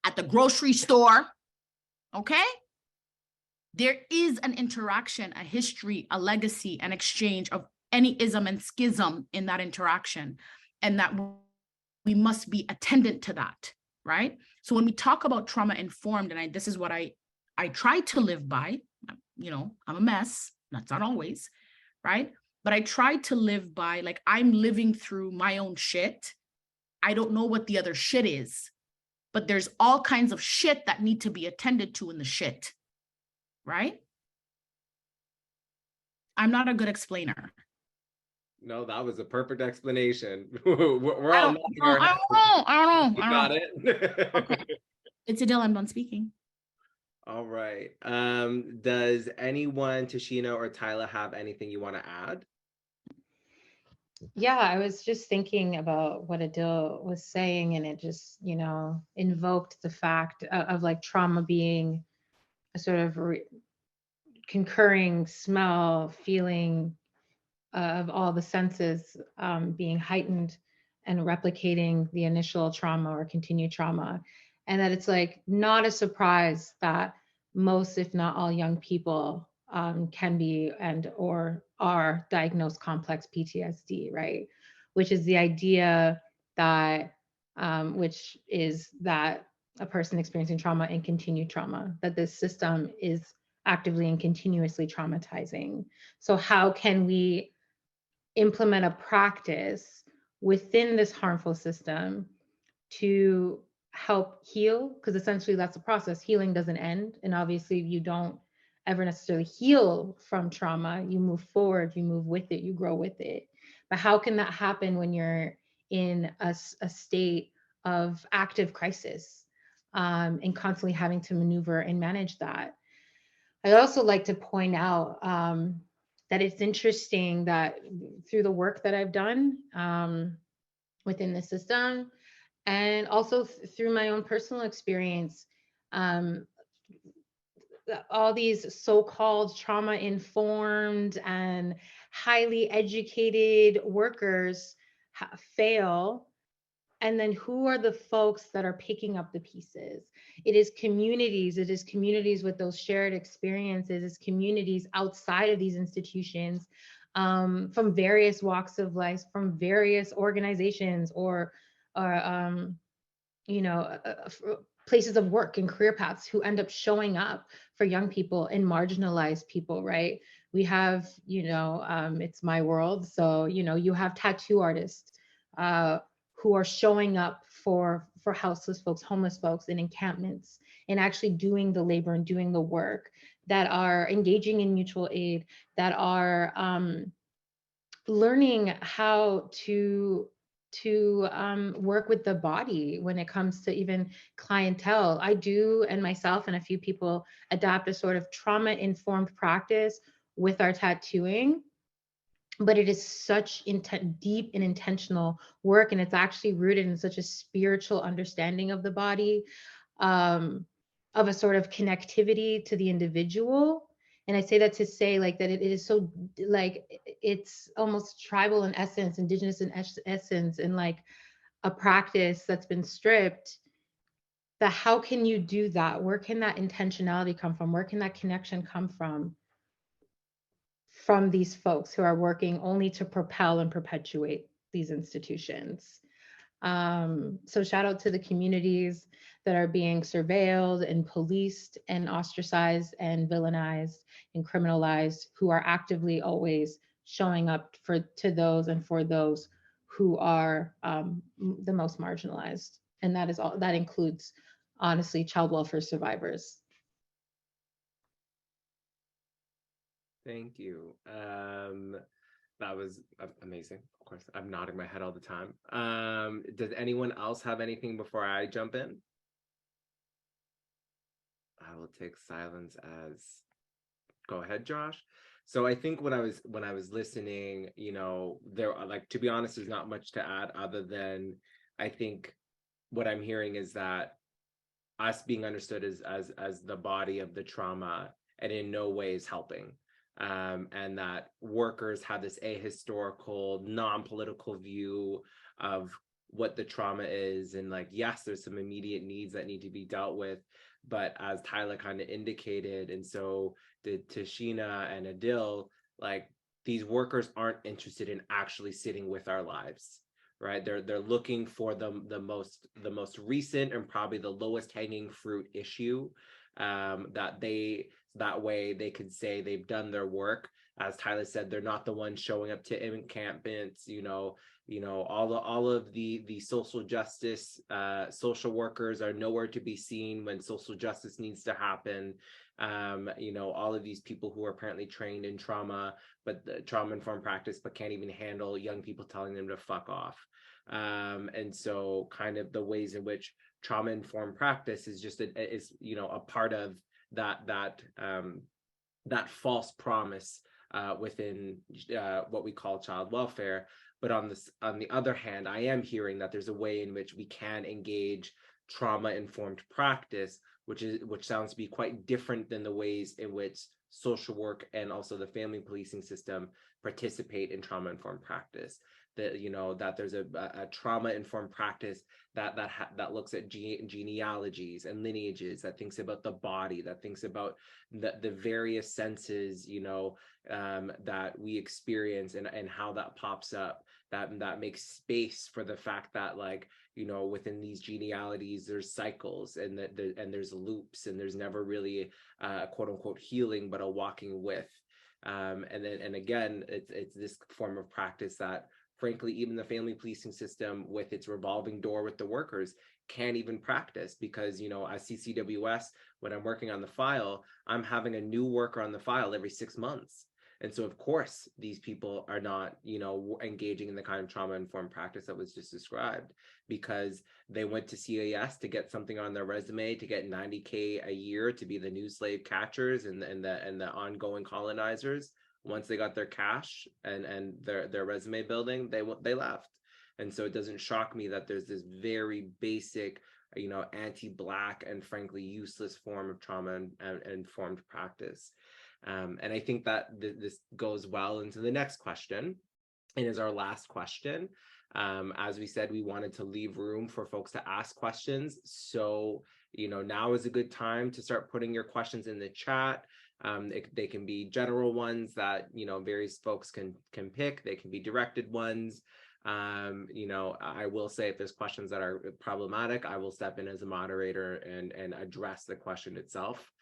at the grocery store, okay? There is an interaction, a history, a legacy, an exchange of any ism and schism in that interaction, and that we must be attendant to that, right? So when we talk about trauma informed, and this is what I try to live by, you know, I'm a mess, that's not always, right? But I try to live by, like, I'm living through my own shit. I don't know what the other shit is, but there's all kinds of shit that need to be attended to in the shit, right? I'm not a good explainer. No, that was a perfect explanation. We're all nodding our heads. I don't know. You got it. Okay. It's Idil, I'm done speaking. All right. Does anyone, Tashina or Tyler, have anything you want to add? Yeah, I was just thinking about what Adil was saying, and it just, you know, invoked the fact of like trauma being a sort of concurring smell, feeling of all the senses being heightened and replicating the initial trauma or continued trauma. And that it's like not a surprise that most, if not all, young people can be and or are diagnosed complex PTSD, right? Which is the idea that, which is that a person experiencing trauma and continued trauma, that this system is actively and continuously traumatizing. So how can we implement a practice within this harmful system to help heal? Because essentially that's the process. Healing doesn't end. And obviously you don't ever necessarily heal from trauma. You move forward, you move with it, you grow with it. But how can that happen when you're in a state of active crisis and constantly having to maneuver and manage that? I also like to point out that it's interesting that through the work that I've done within the system, and also through my own personal experience, all these so-called trauma-informed and highly educated workers fail. And then who are the folks that are picking up the pieces? It is communities with those shared experiences, it's communities outside of these institutions, from various walks of life, from various organizations or you know, places of work and career paths, who end up showing up for young people and marginalized people, right? We have, you know, it's my world. So, you know, you have tattoo artists who are showing up for houseless folks, homeless folks in encampments, and actually doing the labor and doing the work, that are engaging in mutual aid, that are learning how to work with the body when it comes to even clientele. I do, and myself and a few people adopt a sort of trauma-informed practice with our tattooing, but it is such deep and intentional work, and it's actually rooted in such a spiritual understanding of the body, of a sort of connectivity to the individual. And I say that to say like that it is so like it's almost tribal in essence, indigenous in essence, and like a practice that's been stripped. That how can you do that? Where can that intentionality come from? Where can that connection come from these folks who are working only to propel and perpetuate these institutions? So shout out to the communities that are being surveilled and policed and ostracized and villainized and criminalized, who are actively always showing up to those and for those who are the most marginalized. And that is all, that includes, honestly, child welfare survivors. Thank you. That was amazing. Of course, I'm nodding my head all the time. Does anyone else have anything before I jump in? I will take silence as go ahead, Josh. So I think when I was listening, you know, there, like, to be honest, there's not much to add other than I think what I'm hearing is that us being understood as the body of the trauma and in no way is helping. And that workers have this ahistorical, non-political view of what the trauma is. And like, yes, there's some immediate needs that need to be dealt with, but as Tyler kind of indicated, and so did Tashina and Idil, like, these workers aren't interested in actually sitting with our lives, right? They're looking for the most recent and probably the lowest hanging fruit issue, that way they could say they've done their work. As Tyler said, they're not the ones showing up to encampments, all of the social justice social workers are nowhere to be seen when social justice needs to happen. All of these people who are apparently trained in trauma, but the trauma-informed practice, but can't even handle young people telling them to fuck off. And so kind of the ways in which trauma-informed practice is just a part of that false promise within what we call child welfare. But on the other hand, I am hearing that there's a way in which we can engage trauma-informed practice, which sounds to be quite different than the ways in which social work and also the family policing system participate in trauma-informed practice. That there's a trauma-informed practice that looks at genealogies and lineages, that thinks about the body, that thinks about the various senses, that we experience and how that pops up, that makes space for the fact that, like, within these genealogies, there's cycles and there's loops, and there's never really quote unquote healing, but a walking with. And again, it's this form of practice that, frankly, even the family policing system with its revolving door with the workers can't even practice, because, as CCWS, when I'm working on the file, I'm having a new worker on the file every 6 months. And so, of course, these people are not, engaging in the kind of trauma-informed practice that was just described, because they went to CAS to get something on their resume, to get $90K a year to be the new slave catchers and the ongoing colonizers. Once they got their cash and their resume building, they left. And so it doesn't shock me that there's this very basic, anti-Black and frankly useless form of trauma and informed practice. And I think that this goes well into the next question, and is our last question. As we said, we wanted to leave room for folks to ask questions. So, now is a good time to start putting your questions in the chat. They can be general ones that, various folks can pick. They can be directed ones. I will say, if there's questions that are problematic, I will step in as a moderator and address the question itself.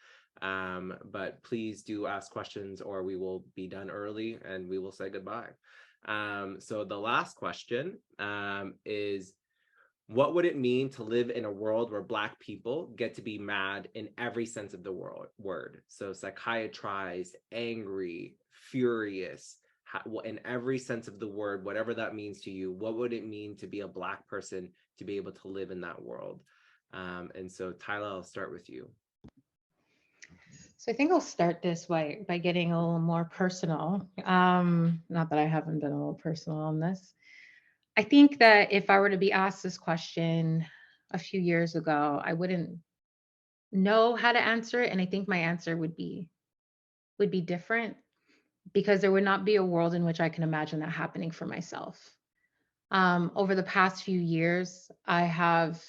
But please do ask questions, or we will be done early and we will say goodbye. So the last question is, what would it mean to live in a world where Black people get to be mad in every sense of the word? So psychiatrized, angry, furious, in every sense of the word, whatever that means to you. What would it mean to be a Black person to be able to live in that world? And so, Tyler, I'll start with you. So I think I'll start this by getting a little more personal. Not that I haven't been a little personal on this. I think that if I were to be asked this question a few years ago, I wouldn't know how to answer it. And I think my answer would be different, because there would not be a world in which I can imagine that happening for myself. Over the past few years, I have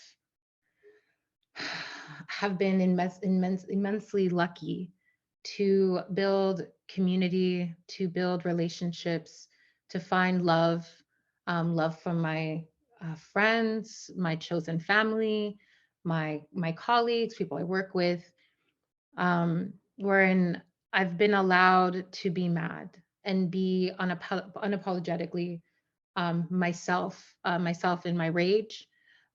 been immensely lucky to build community, to build relationships, to find love from my friends, my chosen family, my colleagues, people I work with, wherein I've been allowed to be mad and be unapologetically myself, myself in my rage,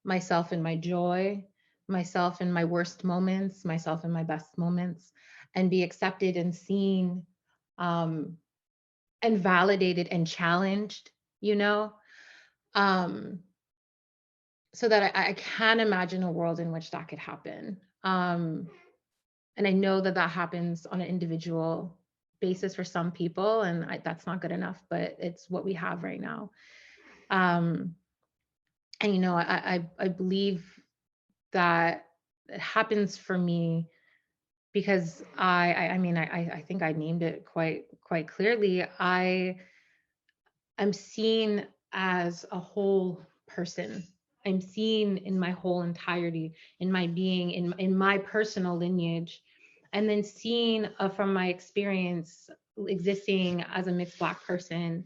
myself in my joy, myself in my worst moments, myself in my best moments, and be accepted and seen, um, and validated and challenged, you know, um, so that I can imagine a world in which that could happen. And I know that that happens on an individual basis for some people, and that's not good enough, but it's what we have right now. Um, and you know, I believe that it happens for me because I mean I think I named it quite clearly. I'm seen as a whole person. I'm seen in my whole entirety, in my being, in my personal lineage, and then seen from my experience existing as a mixed Black person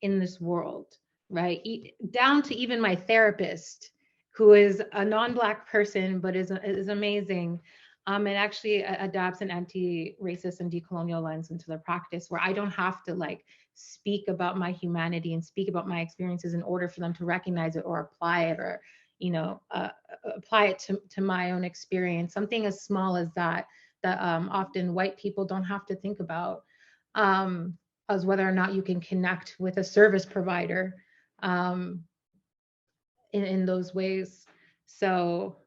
in this world, right? Down to even my therapist, who is a non-Black person but is amazing. And actually adapts an anti-racist and decolonial lens into their practice, where I don't have to like speak about my humanity and speak about my experiences in order for them to recognize it or apply it, or you know, apply it to my own experience. Something as small as that often white people don't have to think about, as whether or not you can connect with a service provider um, in those ways. So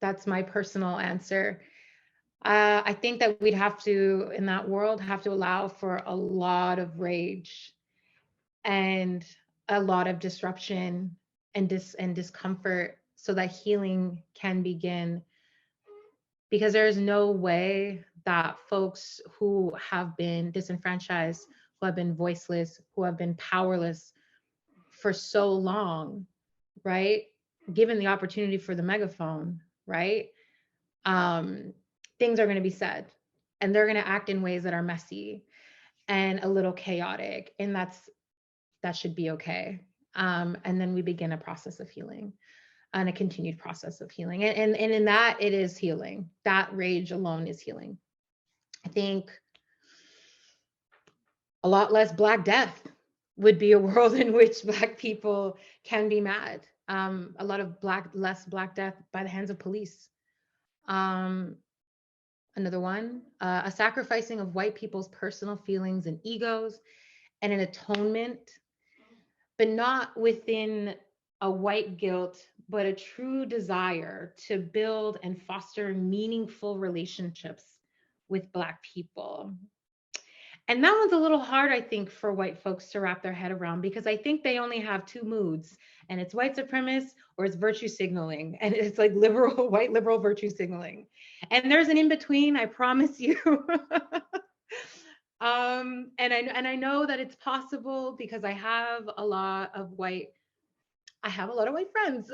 that's my personal answer. I think that we'd have to, in that world, have to allow for a lot of rage and a lot of disruption and discomfort so that healing can begin. Because there is no way that folks who have been disenfranchised, who have been voiceless, who have been powerless for so long, right? Given the opportunity for the megaphone, right? Um, things are going to be said, and they're going to act in ways that are messy and a little chaotic, and that should be okay. And then we begin a process of healing, and a continued process of healing, and in that, it is healing. That rage alone is healing. I think a lot less Black death would be a world in which Black people can be mad. A lot of less Black death by the hands of police. Another one, a sacrificing of white people's personal feelings and egos, and an atonement, but not within a white guilt, but a true desire to build and foster meaningful relationships with Black people. And that one's a little hard, I think, for white folks to wrap their head around, because I think they only have two moods, and it's white supremacist or it's virtue signaling. And it's like liberal, white liberal virtue signaling. And there's an in between, I promise you. And I know that it's possible because I have a lot of white friends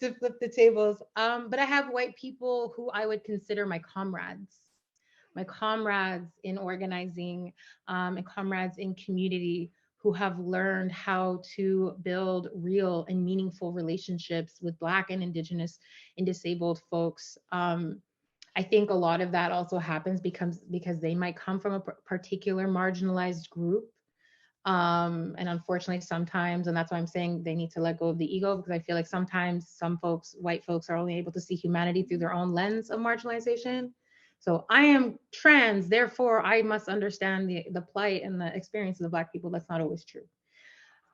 to flip the tables. But I have white people who I would consider my comrades in organizing, and comrades in community, who have learned how to build real and meaningful relationships with Black and Indigenous and disabled folks. I think a lot of that also happens because they might come from a particular marginalized group. And unfortunately sometimes, and that's why I'm saying they need to let go of the ego, because I feel like sometimes some folks, white folks, are only able to see humanity through their own lens of marginalization. So I am trans, therefore I must understand the plight and the experiences of Black people. That's not always true.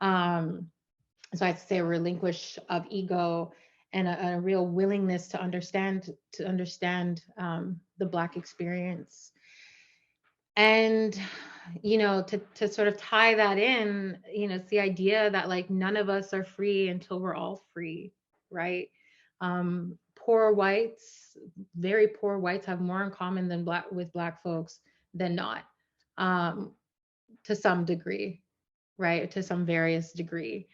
So I'd say a relinquish of ego and a real willingness to understand the Black experience. And, you know, to sort of tie that in, you know, it's the idea that like none of us are free until we're all free, right? Poor whites, very poor whites, have more in common than with Black folks than not, to some degree, right? To some various degree.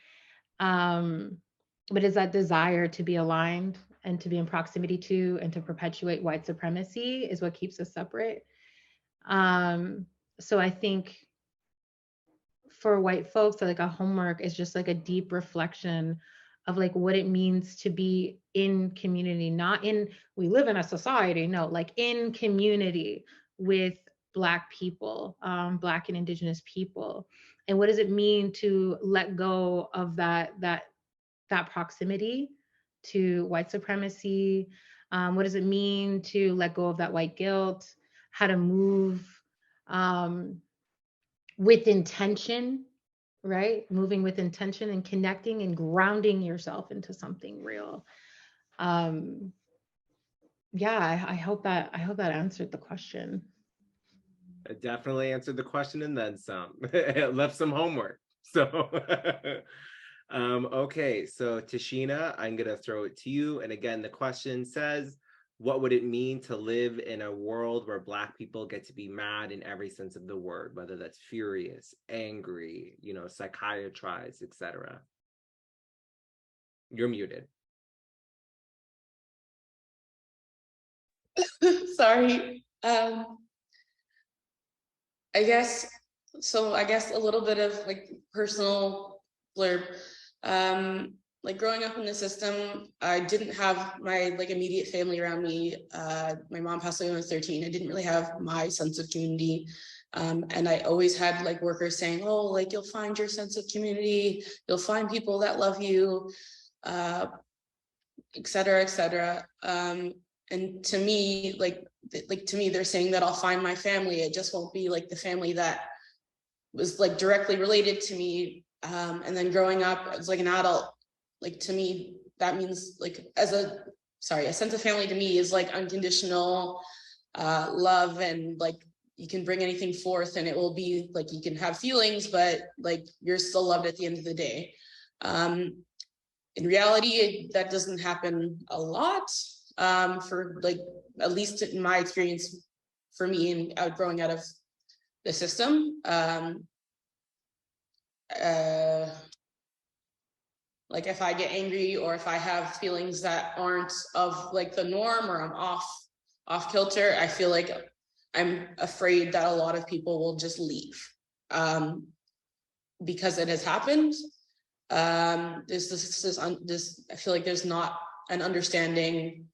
But is that desire to be aligned and to be in proximity to and to perpetuate white supremacy is what keeps us separate. So I think for white folks, like a homework is just like a deep reflection of like what it means to be in community, not in, we live in a society, no, like in community with Black people, Black and Indigenous people. And what does it mean to let go of that proximity to white supremacy? What does it mean to let go of that white guilt? How to move with intention, right? Moving with intention and connecting and grounding yourself into something real. Yeah, I hope that answered the question. It definitely answered the question and then some. It left some homework. So okay, so Tashina, I'm gonna throw it to you. And again, the question says, what would it mean to live in a world where Black people get to be mad in every sense of the word, whether that's furious, angry, you know, psychiatrized, etc.? You're muted. Sorry. I guess a little bit of like personal blurb. Like growing up in the system, I didn't have my like immediate family around me. My mom passed away when I was 13. I didn't really have my sense of community. And I always had like workers saying, oh, like you'll find your sense of community, you'll find people that love you, et cetera, et cetera. And to me, to me, they're saying that I'll find my family. It just won't be like the family that was like directly related to me. And then growing up as like an adult, like to me, that means like a sense of family to me is like unconditional love, and like you can bring anything forth and it will be like, you can have feelings, but like you're still loved at the end of the day. In reality, that doesn't happen a lot. For like, at least in my experience, for me, and growing out of the system, like if I get angry or if I have feelings that aren't of like the norm, or I'm off kilter, I feel like I'm afraid that a lot of people will just leave, because it has happened. I feel like there's not an understanding,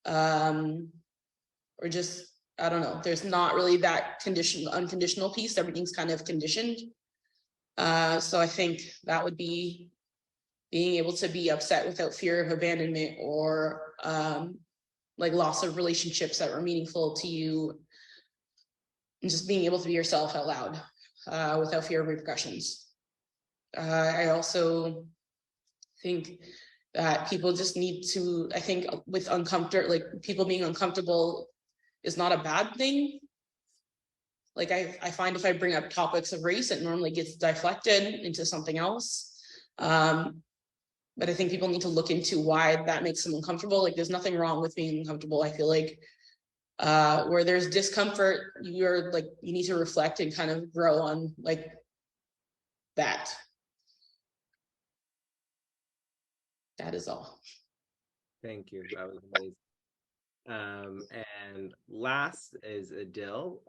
or just, I don't know, there's not really that unconditional piece. Everything's kind of conditioned. So I think that would be being able to be upset without fear of abandonment, or like loss of relationships that were meaningful to you, and just being able to be yourself out loud without fear of repercussions. I also think that people just need to, I think with like people being uncomfortable is not a bad thing. Like I find if I bring up topics of race, it normally gets deflected into something else. But I think people need to look into why that makes them uncomfortable. Like there's nothing wrong with being uncomfortable. I feel like where there's discomfort, you need to reflect and kind of grow on like that. That is all. Thank you. That was amazing. And last is Idil.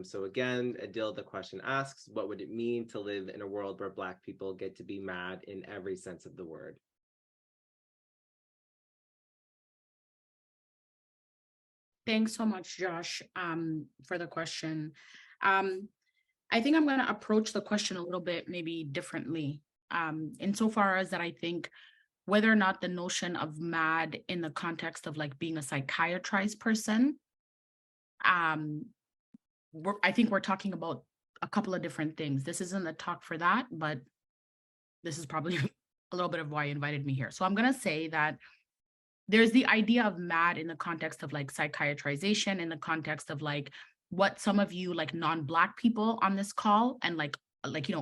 So again, Idil, the question asks, what would it mean to live in a world where Black people get to be mad in every sense of the word? Thanks so much, Josh, for the question. I think I'm going to approach the question a little bit maybe differently, insofar as that I think whether or not the notion of mad in the context of like being a psychiatrized person, I think we're talking about a couple of different things. This isn't a talk for that, but this is probably a little bit of why you invited me here. So I'm going to say that there's the idea of mad in the context of like psychiatrization, in the context of like what some of you like non-Black people on this call and like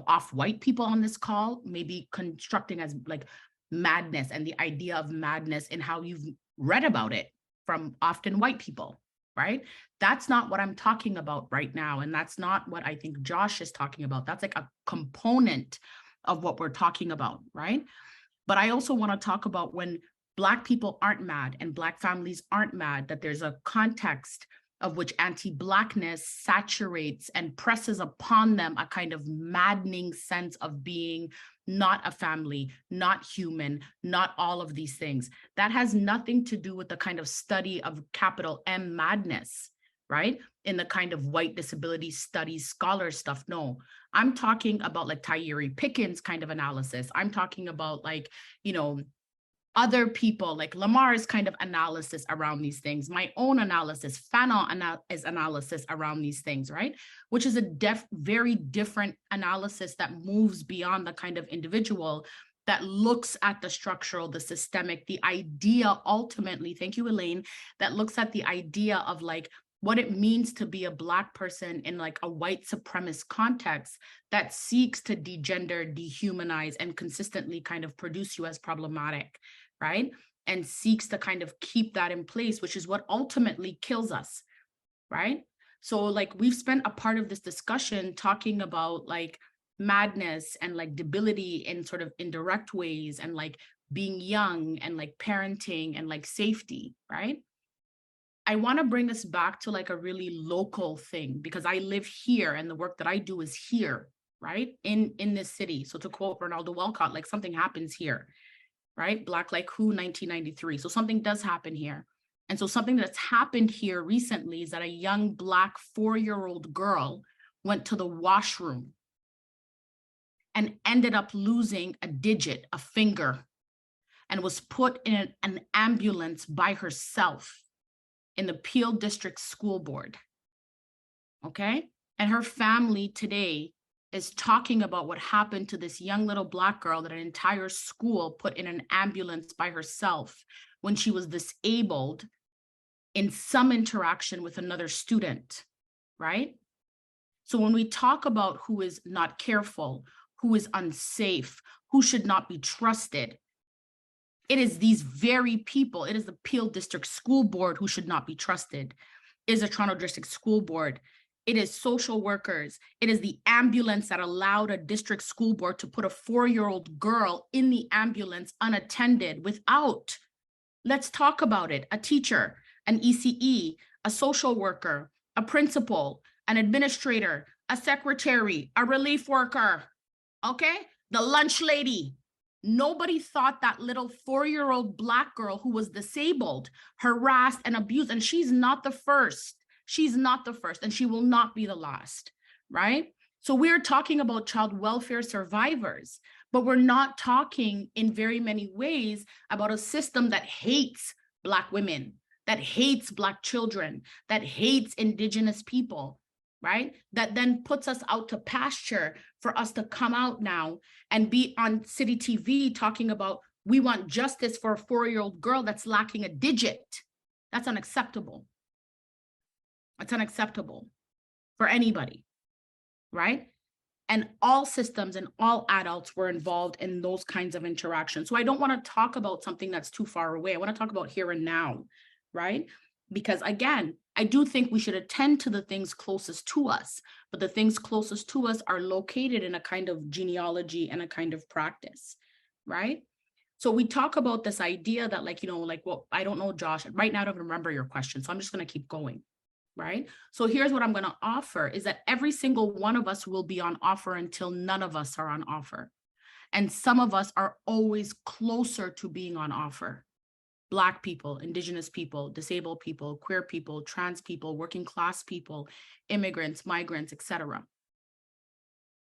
off-white people on this call may be constructing as like madness, and the idea of madness and how you've read about it from often white people, right? That's not what I'm talking about right now. And that's not what I think Josh is talking about. That's like a component of what we're talking about, right? But I also want to talk about when Black people aren't mad and Black families aren't mad, that there's a context of which anti-Blackness saturates and presses upon them a kind of maddening sense of being not a family, not human, not all of these things. That has nothing to do with the kind of study of capital M madness, right? In the kind of white disability studies scholar stuff. No, I'm talking about like Tyree Pickens kind of analysis. I'm talking about like, you know, other people like Lamar's kind of analysis around these things, my own analysis, Fanon's analysis around these things, right? Which is a very different analysis that moves beyond the kind of individual, that looks at the structural, the systemic, the idea ultimately, thank you, Elaine, that looks at the idea of like what it means to be a Black person in like a white supremacist context that seeks to degender, dehumanize, and consistently kind of produce you as problematic, right? And seeks to kind of keep that in place, which is what ultimately kills us, right? So like we've spent a part of this discussion talking about like madness and like debility in sort of indirect ways and like being young and like parenting and like safety, right? I want to bring us back to like a really local thing because I live here and the work that I do is here, right? In this city. So to quote Ronaldo Walcott, like something happens here, right? Black like who, 1993. So something does happen here. And so something that's happened here recently is that a young Black 4-year-old girl went to the washroom and ended up losing a digit, a finger, and was put in an ambulance by herself in the Peel District School Board, okay? And her family today is talking about what happened to this young little Black girl that an entire school put in an ambulance by herself when she was disabled in some interaction with another student, right? So when we talk about who is not careful, who is unsafe, who should not be trusted, it is these very people. It is the Peel District School Board who should not be trusted. It is the Toronto District School Board. It is social workers. It is the ambulance that allowed a district school board to put a 4-year-old girl in the ambulance unattended without, let's talk about it, a teacher, an ECE, a social worker, a principal, an administrator, a secretary, a relief worker, okay? The lunch lady. Nobody thought that little 4-year-old Black girl who was disabled, harassed, and abused, and she's not the first. She's not the first, and she will not be the last, right? So we're talking about child welfare survivors, but we're not talking in very many ways about a system that hates Black women, that hates Black children, that hates Indigenous people, right? That then puts us out to pasture for us to come out now and be on city TV talking about we want justice for a 4-year-old girl that's lacking a digit. That's unacceptable. That's unacceptable for anybody, right? And all systems and all adults were involved in those kinds of interactions. So I don't want to talk about something that's too far away. I want to talk about here and now, right? Because again, I do think we should attend to the things closest to us, but the things closest to us are located in a kind of genealogy and a kind of practice, right? So we talk about this idea that like, you know, like, well, I don't know, Josh, right now I don't remember your question, so I'm just going to keep going, right? So here's what I'm going to offer is that every single one of us will be on offer until none of us are on offer. And some of us are always closer to being on offer. Black people, Indigenous people, disabled people, queer people, trans people, working class people, immigrants, migrants, etc.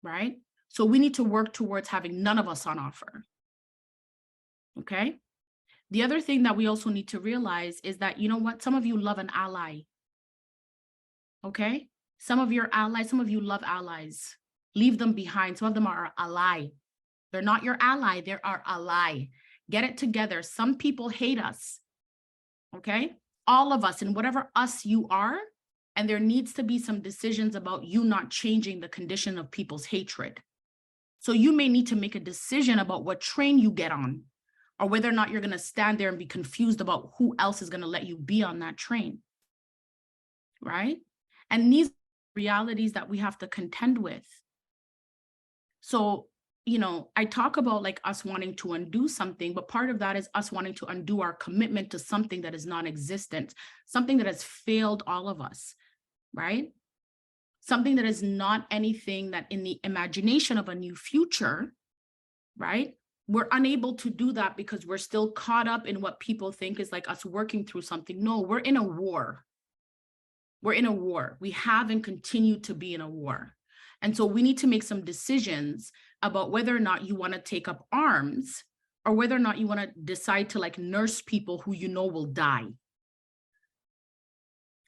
Right? So we need to work towards having none of us on offer. Okay? The other thing that we also need to realize is that, you know what? Some of you love an ally. Okay? Some of your allies, some of you love allies. Leave them behind. Some of them are ally. They're not your ally, they're our ally. Get it together. Some people hate us, okay? All of us, and whatever us you are, and there needs to be some decisions about you not changing the condition of people's hatred. So you may need to make a decision about what train you get on, or whether or not you're gonna stand there and be confused about who else is gonna let you be on that train, right? And these are realities that we have to contend with. So you know, I talk about like us wanting to undo something, but part of that is us wanting to undo our commitment to something that is non-existent, something that has failed all of us, right? Something that is not anything that in the imagination of a new future, right? We're unable to do that because we're still caught up in what people think is like us working through something. No, we're in a war. We're in a war. We have and continue to be in a war. And so we need to make some decisions about whether or not you want to take up arms or whether or not you want to decide to like nurse people who you know will die.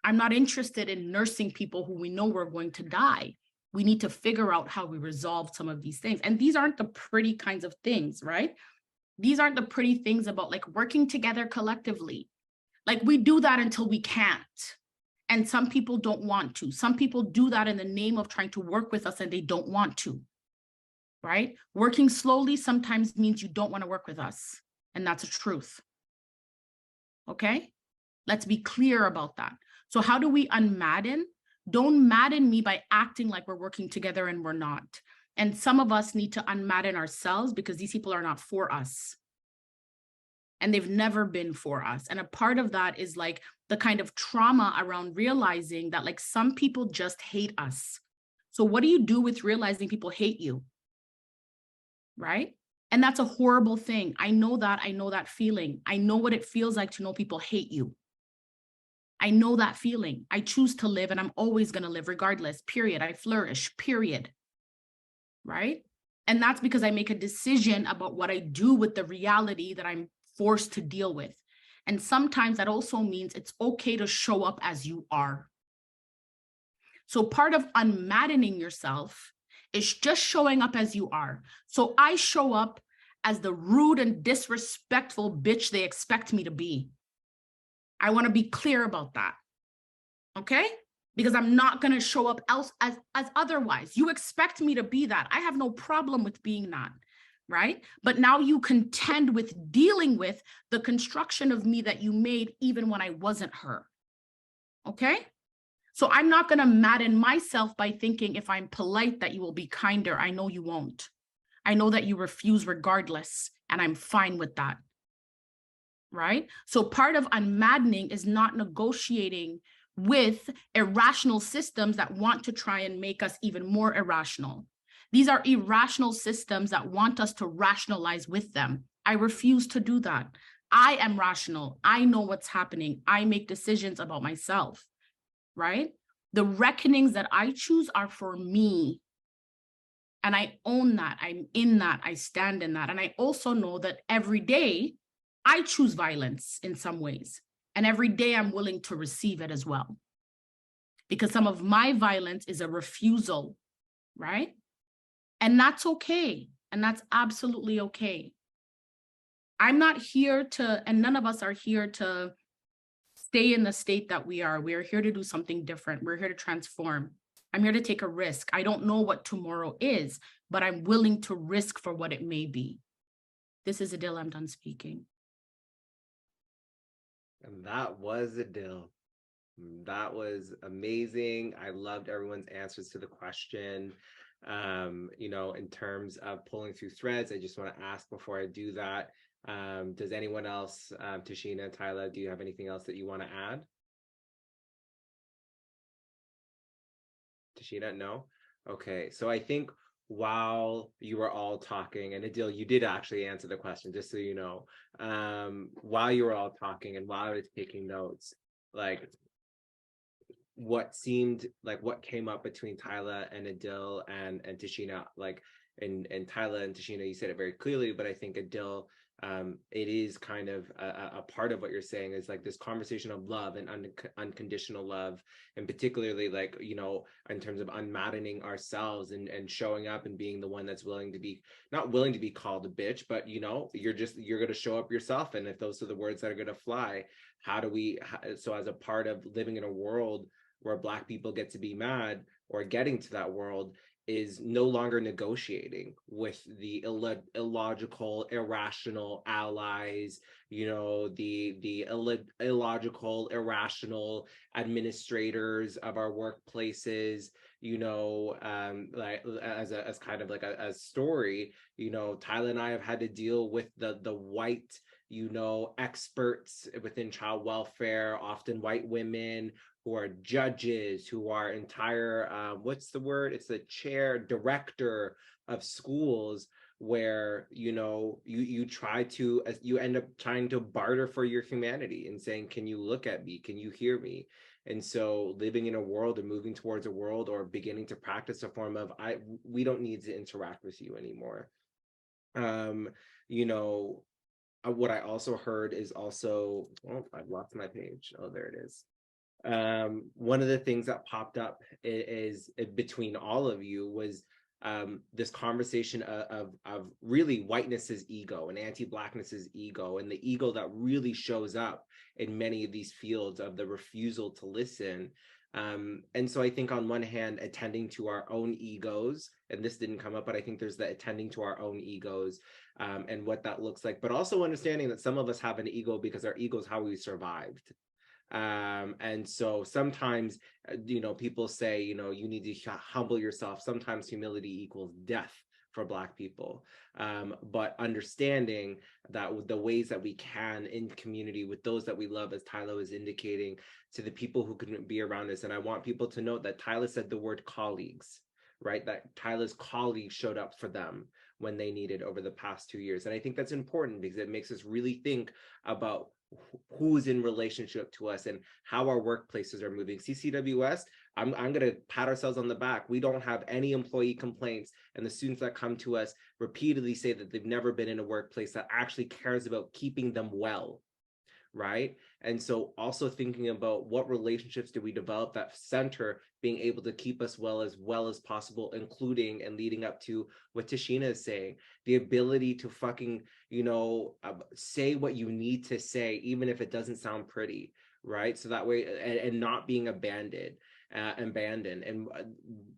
I'm not interested in nursing people who we know we're going to die. We need to figure out how we resolve some of these things. And these aren't the pretty kinds of things, right? These aren't the pretty things about like working together collectively. Like we do that until we can't. And some people don't want to. Some people do that in the name of trying to work with us and they don't want to, right? Working slowly sometimes means you don't want to work with us. And that's a truth. Okay? Let's be clear about that. So how do we unmadden? Don't madden me by acting like we're working together and we're not. And some of us need to unmadden ourselves because these people are not for us. And they've never been for us. And a part of that is like the kind of trauma around realizing that like some people just hate us. So what do you do with realizing people hate you? Right? And that's a horrible thing. I know that feeling. I know what it feels like to know people hate you. I know that feeling. I choose to live and I'm always going to live regardless, period. I flourish, period. Right? And that's because I make a decision about what I do with the reality that I'm forced to deal with. And sometimes that also means it's okay to show up as you are. So part of unmaddening yourself is just showing up as you are. So I show up as the rude and disrespectful bitch they expect me to be. I want to be clear about that. Okay? Because I'm not going to show up else as otherwise. You expect me to be that. I have no problem with being that. Right? But now you contend with dealing with the construction of me that you made even when I wasn't her. Okay? So I'm not going to madden myself by thinking if I'm polite that you will be kinder. I know you won't. I know that you refuse regardless, and I'm fine with that. Right? So part of unmaddening is not negotiating with irrational systems that want to try and make us even more irrational. These are irrational systems that want us to rationalize with them. I refuse to do that. I am rational. I know what's happening. I make decisions about myself, right? The reckonings that I choose are for me. And I own that. I'm in that. I stand in that. And I also know that every day I choose violence in some ways. And every day I'm willing to receive it as well. Because some of my violence is a refusal, right? And that's okay. And that's absolutely okay. I'm not here to, and none of us are here to stay in the state that we are. We are here to do something different. We're here to transform. I'm here to take a risk. I don't know what tomorrow is, but I'm willing to risk for what it may be. This is Idil. I'm done speaking. And that was Idil. That was amazing. I loved everyone's answers to the question. You know, in terms of pulling through threads, I just want to ask before I do that, does anyone else, Tashina, Tyler, do you have anything else that you want to add? Tashina, no? Okay, so I think while you were all talking, and Idil, you did actually answer the question, just so you know, while you were all talking and while I was taking notes, like what seemed like what came up between Tyler and Idil and Tashina, like and Tyler and Tashina, you said it very clearly, but I think Idil, it is kind of a part of what you're saying is like this conversation of love and unconditional love, and particularly like, you know, in terms of unmaddening ourselves and showing up and being the one that's willing to be, not willing to be called a bitch, but you know, you're going to show up yourself. And if those are the words that are going to fly, how do we, so as a part of living in a world where Black people get to be mad, or getting to that world, is no longer negotiating with the illogical, irrational allies, the illogical, irrational administrators of our workplaces, like as kind of like a story, Tyler and I have had to deal with the white, experts within child welfare, often white women who are judges, who are entire, what's the word? It's the director of schools, where, you try to, you end up trying to barter for your humanity and saying, can you look at me? Can you hear me? And so living in a world, or moving towards a world, or beginning to practice a form of, we don't need to interact with you anymore. What I also heard is also, oh, I've lost my page. Oh, there it is. One of the things that popped up is between all of you was this conversation of really whiteness's ego and anti-blackness's ego, and the ego that really shows up in many of these fields of the refusal to listen. And so I think on one hand, attending to our own egos, and this didn't come up, but I think there's the attending to our own egos, and what that looks like, but also understanding that some of us have an ego because our ego is how we survived. And so sometimes, people say, you need to humble yourself. Sometimes humility equals death for Black people. But understanding that the ways that we can in community with those that we love, as Tyler was indicating, to the people who couldn't be around us. And I want people to note that Tyler said the word colleagues, right? That Tyler's colleagues showed up for them when they needed over the past 2 years. And I think that's important because it makes us really think about who's in relationship to us and how our workplaces are moving. CCWS, I'm going to pat ourselves on the back. We don't have any employee complaints, and the students that come to us repeatedly say that they've never been in a workplace that actually cares about keeping them well, right? And so also thinking about what relationships do we develop that center being able to keep us well as possible, including and leading up to what Tashina is saying, the ability to fucking, say what you need to say, even if it doesn't sound pretty, right? So that way, and not being abandoned. And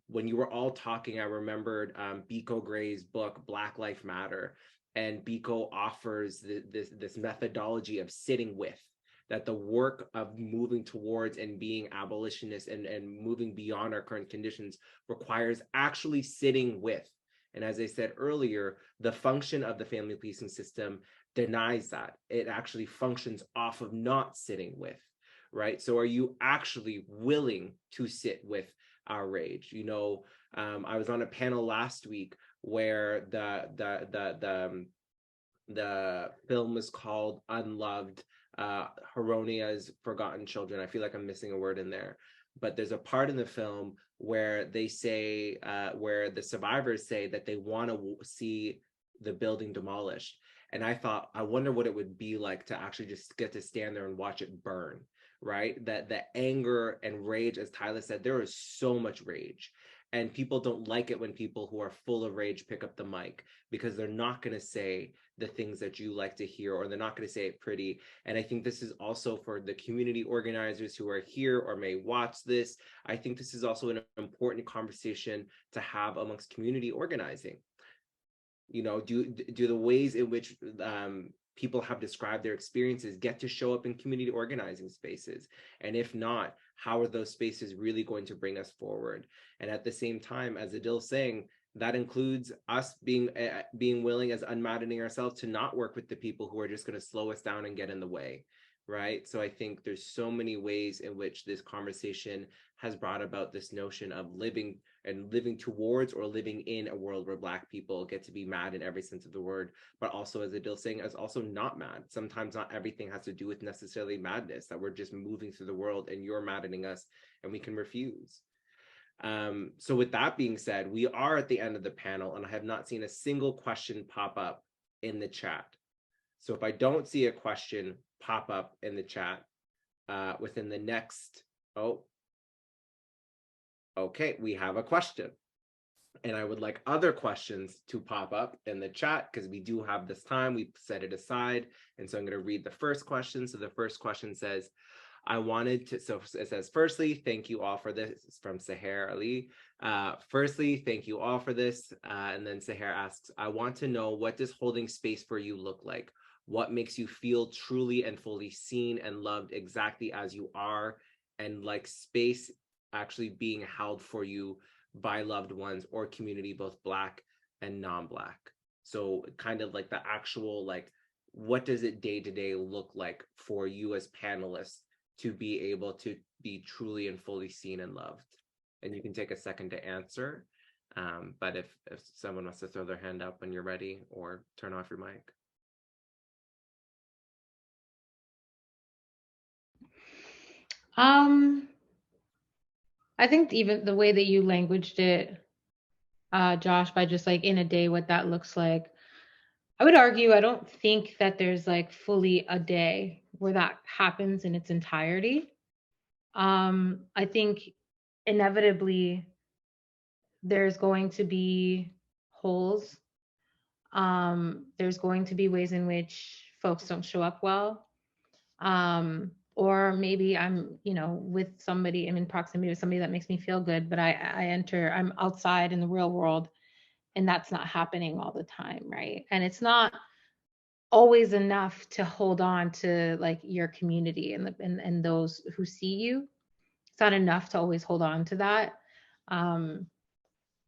when you were all talking, I remembered Biko Gray's book, Black Lives Matter. And Biko offers this methodology of sitting with, that the work of moving towards and being abolitionist and moving beyond our current conditions requires actually sitting with. And as I said earlier, the function of the family policing system denies that. It actually functions off of not sitting with, right? So are you actually willing to sit with our rage? I was on a panel last week where the film was called Unloved, Heronia's Forgotten Children. I feel like I'm missing a word in there, but there's a part in the film where they say, where the survivors say that they want to see the building demolished. And I thought, I wonder what it would be like to actually just get to stand there and watch it burn, right? That the anger and rage, as Tyler said, there is so much rage. And people don't like it when people who are full of rage pick up the mic, because they're not going to say the things that you like to hear, or they're not going to say it pretty. And I think this is also for the community organizers who are here or may watch this. I think this is also an important conversation to have amongst community organizing. Do the ways in which people have described their experiences get to show up in community organizing spaces? And if not, how are those spaces really going to bring us forward? And at the same time, as Idil's saying, that includes us being willing, as unmaddening ourselves, to not work with the people who are just going to slow us down and get in the way, right? So I think there's so many ways in which this conversation has brought about this notion of living towards or living in a world where Black people get to be mad in every sense of the word, but also, as Idil's saying, as also not mad. Sometimes not everything has to do with necessarily madness, that we're just moving through the world and you're maddening us and we can refuse. So with that being said, we are at the end of the panel, and I have not seen a single question pop up in the chat. So if I don't see a question pop up in the chat within the next, okay, we have a question. And I would like other questions to pop up in the chat, because we do have this time, we set it aside. And so I'm going to read the first question. So the first question says, I wanted to, so it says, firstly, thank you all for this. It's from Seher Ali. Firstly, thank you all for this. And then Seher asks, I want to know, what does holding space for you look like? What makes you feel truly and fully seen and loved exactly as you are, and like space actually being held for you by loved ones or community, both Black and non-Black? So kind of like the actual, like, what does it day to day look like for you as panelists to be able to be truly and fully seen and loved? And you can take a second to answer. But if someone wants to throw their hand up when you're ready, or turn off your mic. I think even the way that you languaged it, Josh, by just like in a day, what that looks like, I would argue, I don't think that there's like fully a day where that happens in its entirety. I think inevitably there's going to be holes. There's going to be ways in which folks don't show up well. Or maybe I'm, with somebody, I'm in proximity with somebody that makes me feel good, but I'm outside in the real world and that's not happening all the time, right? And it's not always enough to hold on to like your community and those who see you. It's not enough to always hold on to that,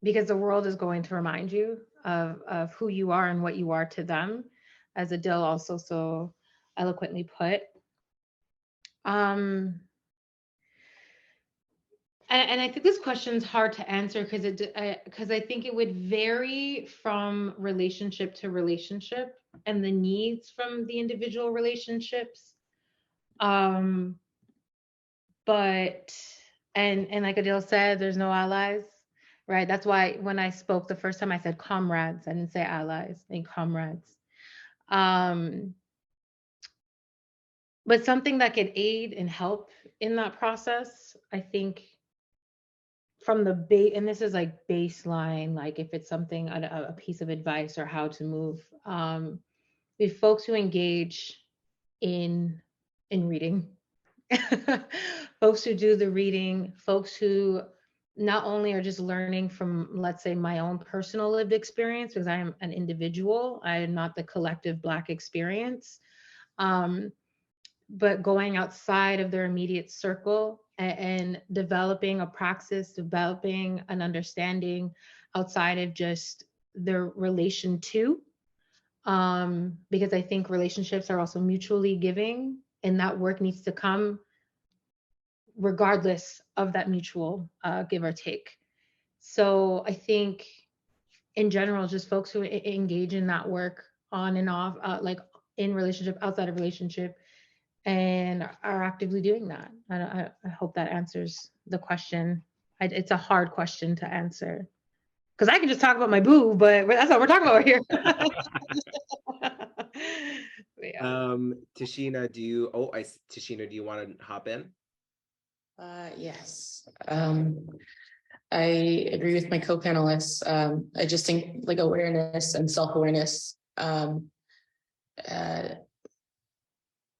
because the world is going to remind you of who you are and what you are to them, as Idil also so eloquently put. And I think this question is hard to answer because I think it would vary from relationship to relationship and the needs from the individual relationships. But and like Adil said, there's no allies, right? That's why when I spoke the first time, I said comrades. I didn't say allies. I think comrades. But something that could aid and help in that process, I think, from the base, and this is like baseline, like if it's something, a piece of advice or how to move, if folks who engage in reading, folks who do the reading, folks who not only are just learning from, let's say, my own personal lived experience, because I am an individual, I am not the collective Black experience, but going outside of their immediate circle and developing a praxis, developing an understanding outside of just their relation to, because I think relationships are also mutually giving, and that work needs to come regardless of that mutual give or take. So I think in general, just folks who engage in that work on and off, like in relationship, outside of relationship, and are actively doing that. I hope that answers the question. It's a hard question to answer because I can just talk about my boo, but that's what we're talking about here. Yeah. Tashina, Tashina, do you want to hop in? Yes. I agree with my co-panelists. I just think like awareness and self-awareness,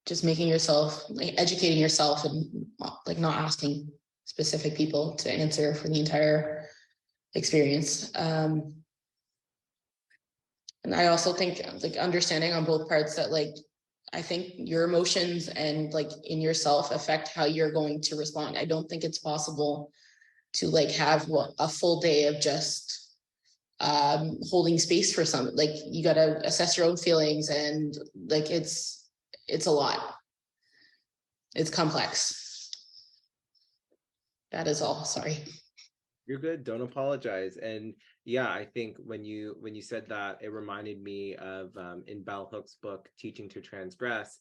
just making yourself, like educating yourself and like not asking specific people to answer for the entire experience. And I also think like understanding on both parts that like, I think your emotions and like in yourself affect how you're going to respond. I don't think it's possible to like have a full day of just holding space for some, like you got to assess your own feelings, and like it's a lot. It's complex. That is all. Sorry. You're good. Don't apologize. And yeah, I think when you said that, it reminded me of in Bell Hook's book, Teaching to Transgress.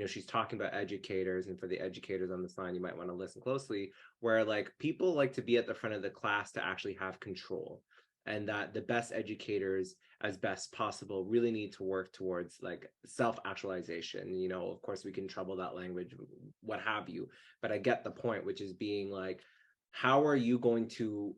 She's talking about educators, and for the educators on this line, you might want to listen closely, where like people like to be at the front of the class to actually have control, and that the best educators, as best possible, really need to work towards like self-actualization. Of course, we can trouble that language, what have you, but I get the point, which is being like, how are you going to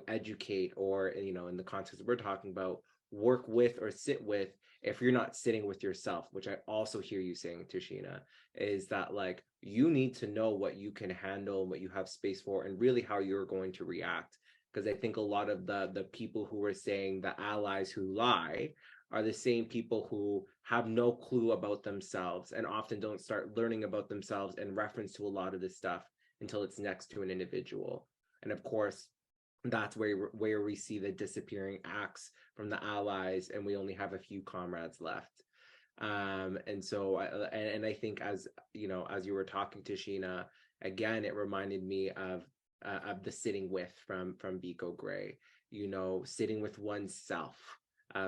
educate, or in the context that we're talking about, work with or sit with if you're not sitting with yourself, which I also hear you saying, Tashina, is that like you need to know what you can handle, what you have space for, and really how you're going to react. Because I think a lot of the people who are saying the allies who lie are the same people who have no clue about themselves and often don't start learning about themselves in reference to a lot of this stuff until it's next to an individual. And of course, that's where we see the disappearing acts from the allies, and we only have a few comrades left. And so I think, as you know, as you were talking to Sheena, again, it reminded me of the sitting with from Biko Gray, you know, sitting with oneself,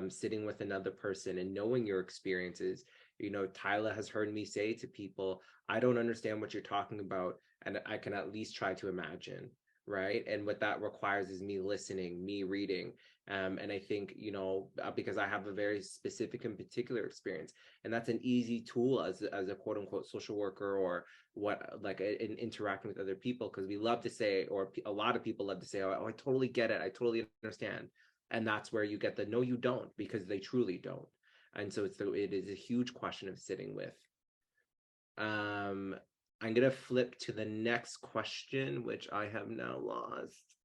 sitting with another person and knowing your experiences. You know, Tyla has heard me say to people, I don't understand what you're talking about, and I can at least try to imagine, right? And what that requires is me listening, me reading. And I think, you know, because I have a very specific and particular experience, and that's an easy tool as a quote unquote social worker, or what, like in interacting with other people, because we love to say, or a lot of people love to say, oh, I totally get it, I totally understand. And that's where you get the no, you don't, because they truly don't. And so it is a huge question of sitting with. I'm gonna flip to the next question, which I have now lost.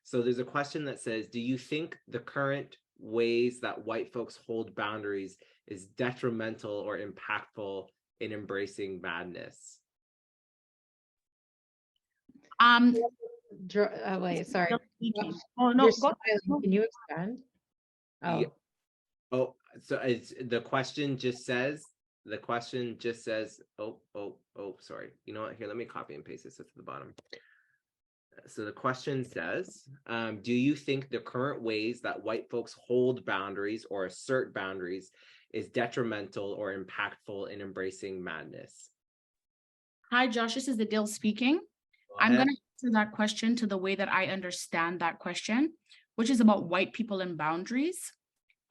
So there's a question that says, do you think the current ways that white folks hold boundaries is detrimental or impactful in embracing madness? Wait, sorry. Oh no, You're go. smiling. Can you expand? Oh, Yeah. Oh, so it's the question just says, sorry. You know what? Here, let me copy and paste this at the bottom. So the question says, do you think the current ways that white folks hold boundaries or assert boundaries is detrimental or impactful in embracing madness? Hi, Josh, this is Idil speaking. I'm going to answer that question to the way that I understand that question, which is about white people and boundaries.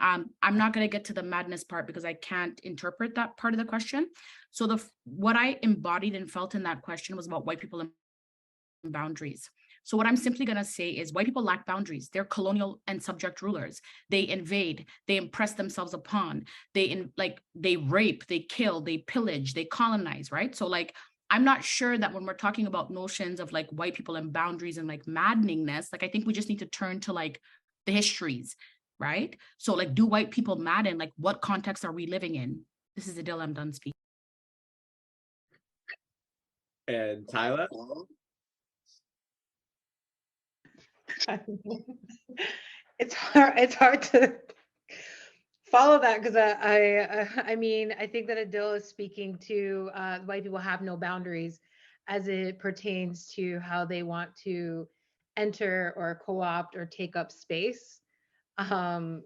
I'm not going to get to the madness part because I can't interpret that part of the question. So what I embodied and felt in that question was about white people and boundaries. So what I'm simply going to say is white people lack boundaries. They're colonial and subject rulers. They invade, they impress themselves upon, they rape, they kill, they pillage, they colonize, right? So like, I'm not sure that when we're talking about notions of like white people and boundaries and like maddeningness, like I think we just need to turn to like the histories, right? So like, do white people madden? Like, what context are we living in? This is Idil, I'm done speaking. And Tyler? it's hard to follow that, because I mean, I think that Adil is speaking to white people have no boundaries as it pertains to how they want to enter or co-opt or take up space. And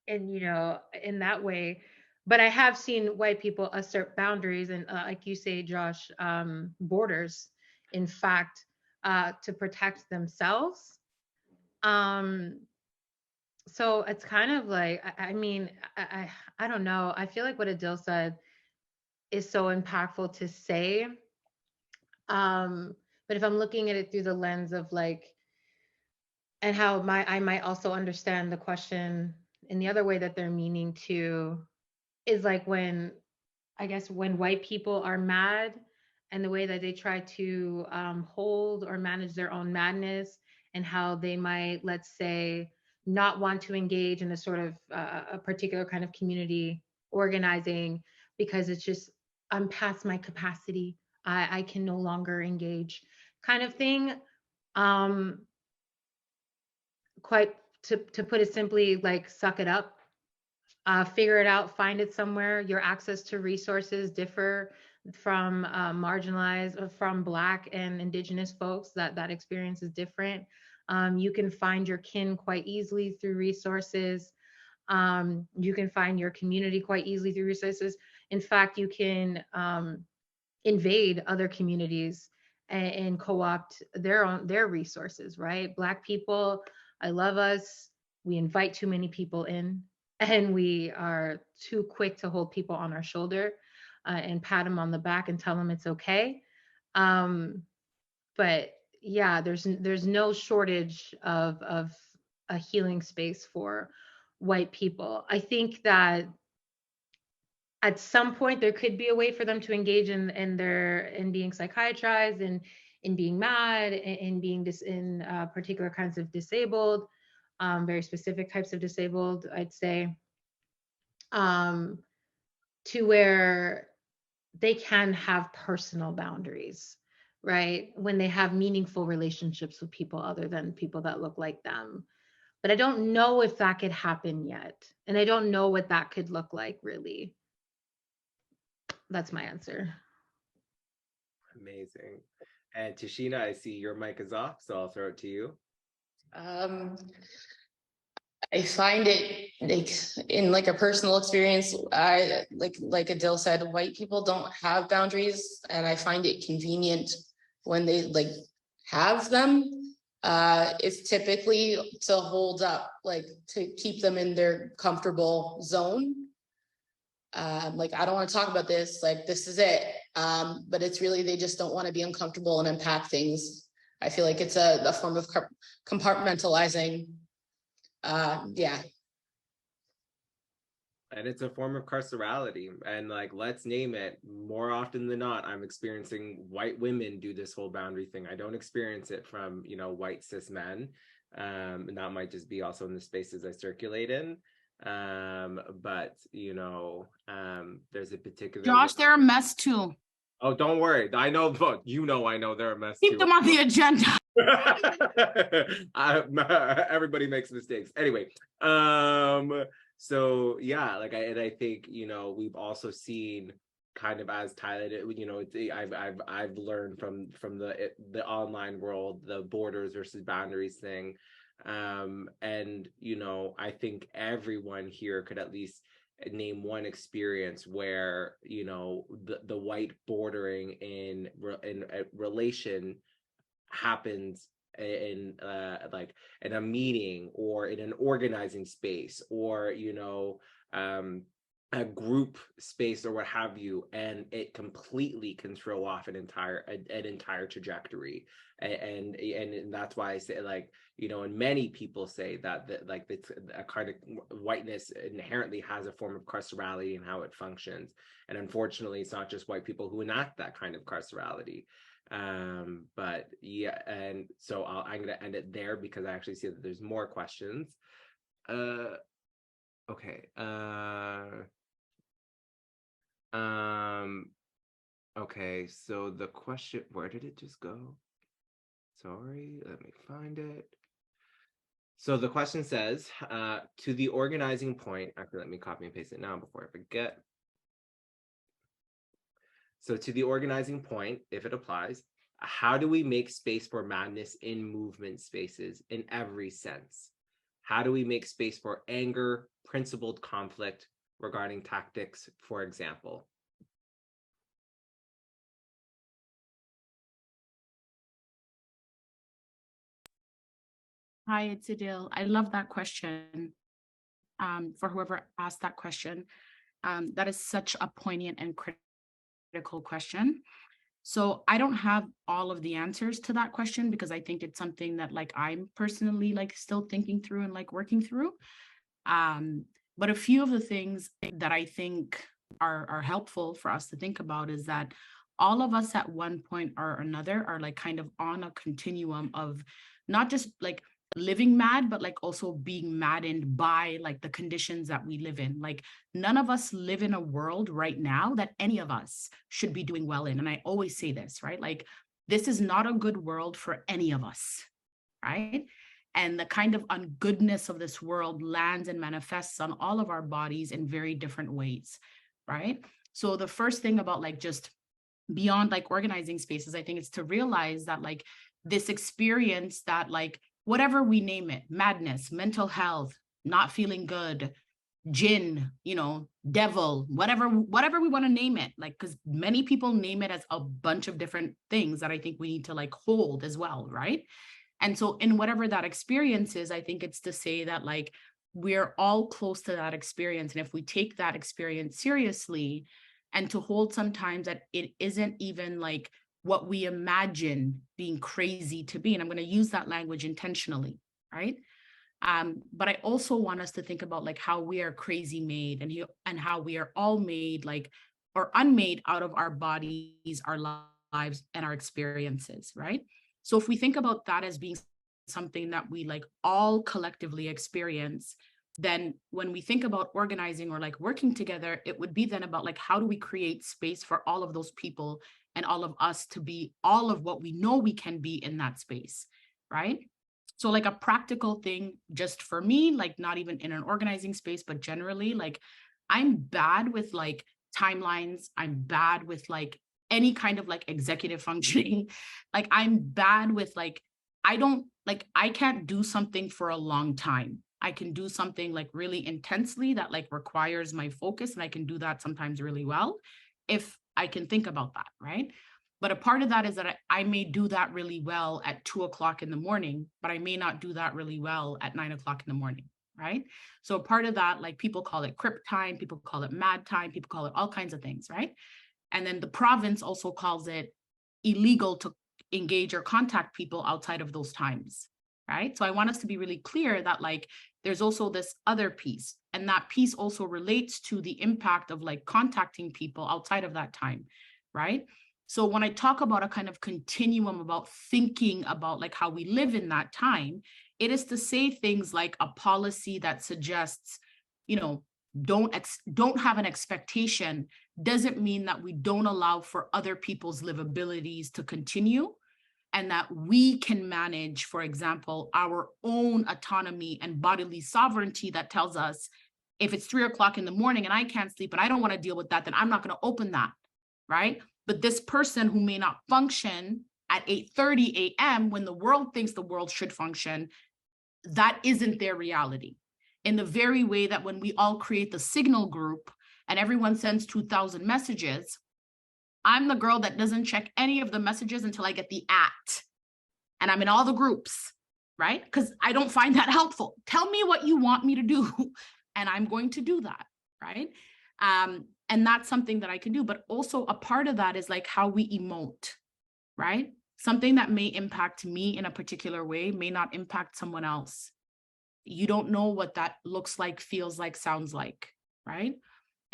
you know, in that way. But I have seen white people assert boundaries and, like you say, Josh, borders, in fact, to protect themselves. So it's kind of like, I mean, I don't know. I feel like what Adil said is so impactful to say. But if I'm looking at it through the lens of like, and how I might also understand the question in the other way that they're meaning to, is like when, I guess, when white people are mad and the way that they try to hold or manage their own madness, and how they might, let's say, not want to engage in a sort of a particular kind of community organizing because it's just, I'm past my capacity. I can no longer engage, kind of thing. Quite to put it simply, like suck it up, figure it out, find it somewhere. Your access to resources differ from marginalized, or from Black and Indigenous folks. That experience is different. You can find your kin quite easily through resources. You can find your community quite easily through resources. In fact, you can invade other communities and co-opt their resources, right? Black people, I love us. We invite too many people in, and we are too quick to hold people on our shoulder and pat them on the back and tell them it's okay. But yeah, there's no shortage of a healing space for white people. I think that at some point there could be a way for them to engage in being psychiatrized and in being mad, in being in particular kinds of disabled, very specific types of disabled, I'd say, to where they can have personal boundaries, right? When they have meaningful relationships with people other than people that look like them. But I don't know if that could happen yet. And I don't know what that could look like, really. That's my answer. Amazing. And Tashina, I see your mic is off, so I'll throw it to you. I find it like in like a personal experience, I like Idil said, white people don't have boundaries, and I find it convenient when they like have them. It's typically to hold up, like to keep them in their comfortable zone. Like, I don't want to talk about this, like this is it. But it's really, they just don't want to be uncomfortable and unpack things. I feel like it's a form of compartmentalizing. Yeah. And it's a form of carcerality. And like, let's name it, more often than not, I'm experiencing white women do this whole boundary thing. I don't experience it from, you know, white cis men. And that might just be also in the spaces I circulate in. But you know, there's a particular Josh, they're a mess too. Oh, don't worry. I know, you know, I know they're a mess Keep too. them on the agenda. Everybody makes mistakes. Anyway, so yeah, like I think, you know, we've also seen kind of, as Tyler, you know, I've learned from the online world, the borders versus boundaries thing. And you know, I think everyone here could at least name one experience where, you know, the white bordering in a relation happens in like in a meeting or in an organizing space, or you know, a group space or what have you, and it completely can throw off an entire trajectory. And that's why I say, like, you know, and many people say that like it's a kind of whiteness inherently has a form of carcerality in how it functions. And unfortunately, it's not just white people who enact that kind of carcerality. But yeah, and so I'm gonna end it there because I actually see that there's more questions. Okay. Okay, so the question, where did it just go? Sorry, let me find it. So the question says, to the organizing point, actually, let me copy and paste it now before I forget. So to the organizing point, if it applies, how do we make space for madness in movement spaces in every sense? How do we make space for anger, principled conflict regarding tactics, for example? Hi, it's Idil. I love that question. For whoever asked that question, that is such a poignant and critical question. So I don't have all of the answers to that question because I think it's something that like I'm personally like still thinking through and like working through. But a few of the things that I think are helpful for us to think about is that all of us at one point or another are like kind of on a continuum of not just like living mad, but like also being maddened by like the conditions that we live in. Like none of us live in a world right now that any of us should be doing well in. And I always say this, right? Like this is not a good world for any of us, right? And the kind of ungoodness of this world lands and manifests on all of our bodies in very different ways, right? So the first thing about like just beyond like organizing spaces, I think it's to realize that like this experience that like whatever we name it, madness, mental health, not feeling good, jinn, you know, devil, whatever we want to name it, like, because many people name it as a bunch of different things that I think we need to like hold as well, right? And so in whatever that experience is, I think it's to say that like we're all close to that experience. And if we take that experience seriously and to hold sometimes that it isn't even like what we imagine being crazy to be, and I'm going to use that language intentionally, right? But I also want us to think about like how we are crazy made, and how we are all made like, or unmade out of our bodies, our lives, and our experiences, right? So if we think about that as being something that we like all collectively experience, then when we think about organizing or like working together, it would be then about like, how do we create space for all of those people and all of us to be all of what we know we can be in that space, right? So like a practical thing just for me, like not even in an organizing space, but generally, like I'm bad with like timelines. I'm bad with like any kind of like executive functioning. Like I'm bad with like, I can't do something for a long time. I can do something like really intensely that like requires my focus, and I can do that sometimes really well if I can think about that, right? But a part of that is that I may do that really well at 2 o'clock in the morning, but I may not do that really well at 9 o'clock in the morning, right? So part of that, like people call it crypt time, people call it mad time, people call it all kinds of things, right? And then the province also calls it illegal to engage or contact people outside of those times, right? So I want us to be really clear that like there's also this other piece, and that piece also relates to the impact of like contacting people outside of that time, right? So when I talk about a kind of continuum about thinking about like how we live in that time, it is to say things like a policy that suggests, you know, don't have an expectation doesn't mean that we don't allow for other people's livabilities to continue, and that we can manage, for example, our own autonomy and bodily sovereignty that tells us if it's 3 o'clock in the morning and I can't sleep and I don't want to deal with that, then I'm not going to open that, right? But this person who may not function at 8:30 a.m. when the world thinks the world should function, that isn't their reality. In the very way that when we all create the signal group and everyone sends 2,000 messages, I'm the girl that doesn't check any of the messages until I get the at, and I'm in all the groups, right? Because I don't find that helpful. Tell me what you want me to do, and I'm going to do that, right? And that's something that I can do. But also a part of that is like how we emote, right? Something that may impact me in a particular way may not impact someone else. You don't know what that looks like, feels like, sounds like, right?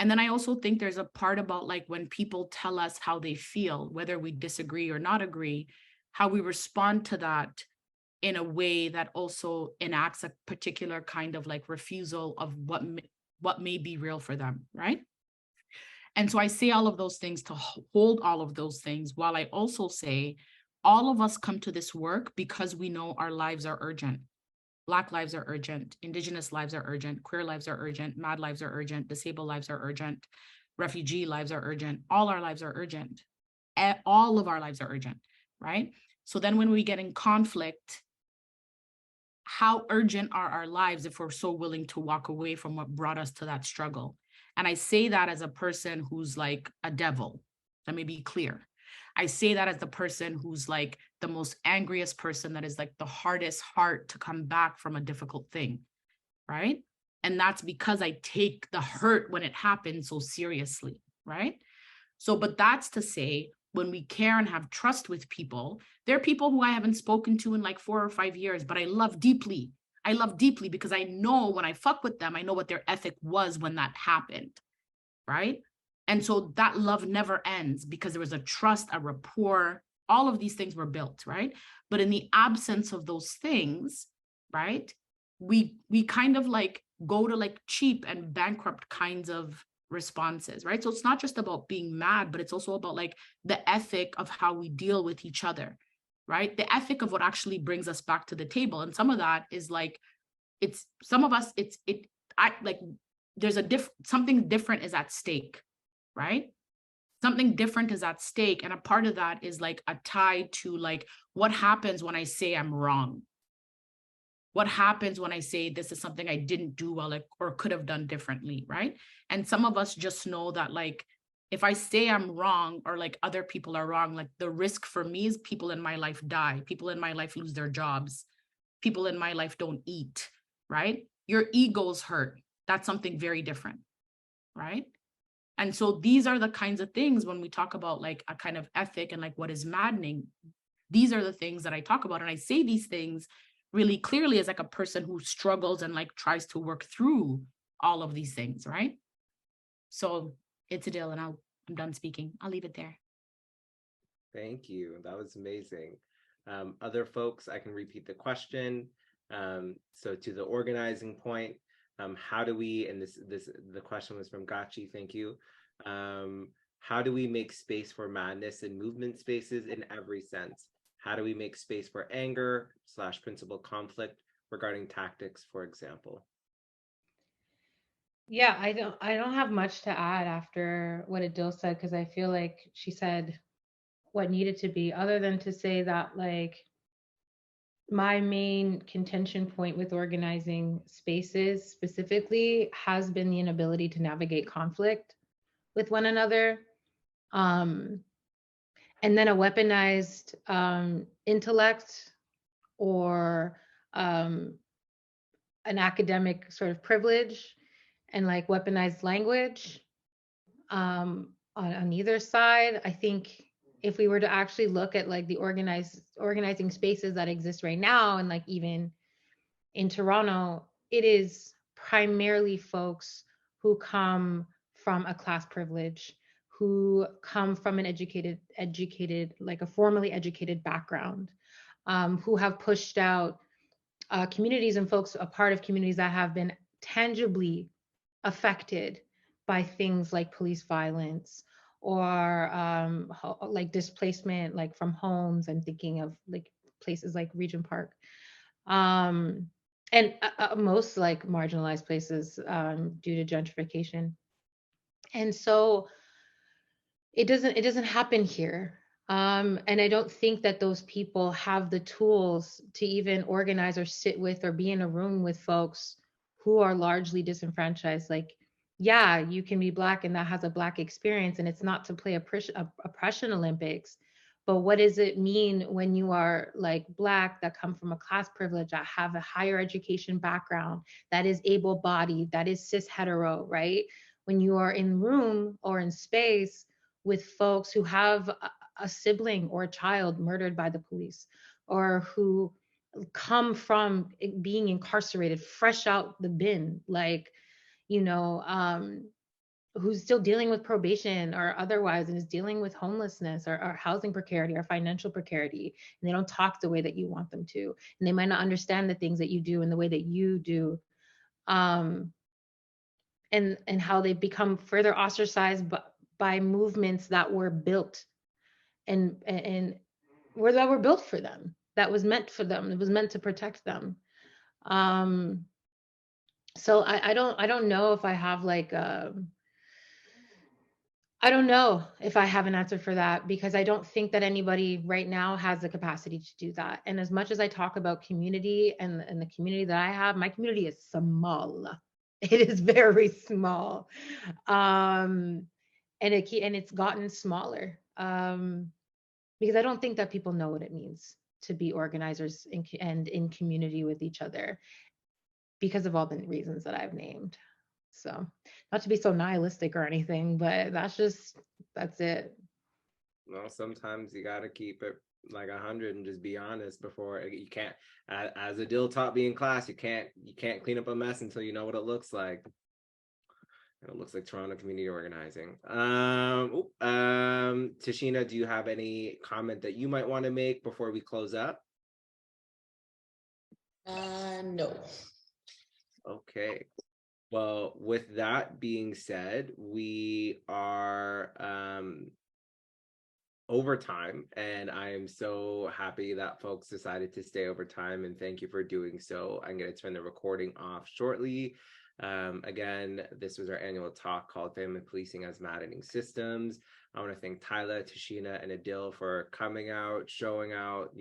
And then I also think there's a part about like when people tell us how they feel, whether we disagree or not agree, how we respond to that in a way that also enacts a particular kind of like refusal of what may be real for them, right? And so I say all of those things to hold all of those things, while I also say all of us come to this work because we know our lives are urgent. Black lives are urgent, Indigenous lives are urgent, queer lives are urgent, mad lives are urgent, disabled lives are urgent, refugee lives are urgent, all our lives are urgent. All of our lives are urgent, right? So then when we get in conflict, how urgent are our lives if we're so willing to walk away from what brought us to that struggle? And I say that as a person who's like a devil. Let me be clear. I say that as the person who's like the most angriest person, that is like the hardest heart to come back from a difficult thing, right? And that's because I take the hurt when it happens so seriously, right? So, but that's to say, when we care and have trust with people, there are people who I haven't spoken to in like 4 or 5 years, but I love deeply. I love deeply because I know when I fuck with them, I know what their ethic was when that happened, right? And so that love never ends because there was a trust, a rapport, all of these things were built, right? But in the absence of those things, right, we kind of like go to like cheap and bankrupt kinds of responses, right? So it's not just about being mad, but it's also about like the ethic of how we deal with each other, right? The ethic of what actually brings us back to the table. And some of that is like, it's some of us, I like, there's something different is at stake, right? Something different is at stake. And a part of that is like a tie to like, what happens when I say I'm wrong? What happens when I say this is something I didn't do well, like, or could have done differently, right? And some of us just know that like, if I say I'm wrong or like other people are wrong, like the risk for me is people in my life die, people in my life lose their jobs, people in my life don't eat, right? Your ego's hurt. That's something very different, right? And so these are the kinds of things when we talk about like a kind of ethic and like what is maddening, these are the things that I talk about. And I say these things really clearly as like a person who struggles and like tries to work through all of these things, right? So it's Idil, and I'm done speaking. I'll leave it there. Thank you. That was amazing. Other folks, I can repeat the question. So to the organizing point, how do we, and the question was from Gachi, thank you. How do we make space for madness in movement spaces in every sense? How do we make space for anger / principal conflict regarding tactics, for example? Yeah, I don't have much to add after what Adil said, because I feel like she said what needed to be, other than to say that, like, my main contention point with organizing spaces specifically has been the inability to navigate conflict with one another. Um, and then a weaponized intellect, or um, an academic sort of privilege, and like weaponized language on either side. I think if we were to actually look at like the organizing spaces that exist right now, and like even in Toronto, it is primarily folks who come from a class privilege, who come from an educated, like a formally educated background, who have pushed out communities and folks, a part of communities that have been tangibly affected by things like police violence, or like displacement, like from homes. I'm thinking of like places like Regent Park, um, and most like marginalized places due to gentrification. And so it doesn't happen here. And I don't think that those people have the tools to even organize or sit with or be in a room with folks who are largely disenfranchised. Like, yeah, you can be Black and that has a Black experience, and it's not to play oppression Olympics. But what does it mean when you are like Black, that come from a class privilege, that have a higher education background, that is able bodied, that is cis hetero, right? When you are in room or in space with folks who have a sibling or a child murdered by the police, or who come from being incarcerated fresh out the bin, like, you know, who's still dealing with probation or otherwise, and is dealing with homelessness, or housing precarity or financial precarity, and they don't talk the way that you want them to, and they might not understand the things that you do and the way that you do, um, and how they become further ostracized by movements that were built and that were built for them, that was meant for them, it was meant to protect them. um so I don't know if I have like I don't know if I have an answer for that, because I don't think that anybody right now has the capacity to do that. And as much as I talk about community, and the community that I have, my community is small. It is very small. um and it's gotten smaller, because I don't think that people know what it means to be organizers and in community with each other, because of all the reasons that I've named. So, not to be so nihilistic or anything, but that's it. Well, sometimes you got to keep it like 100 and just be honest before you can't. As Adil taught me in class, you can't clean up a mess until you know what it looks like. And it looks like Toronto community organizing. Tashina, do you have any comment that you might want to make before we close up? No. Okay. Well, with that being said, we are overtime, and I am so happy that folks decided to stay overtime, and thank you for doing so. I'm going to turn the recording off shortly. Again, this was our annual talk called Family Policing as Maddening Systems. I want to thank Tyler, Tashina, and Idil for coming out, showing out,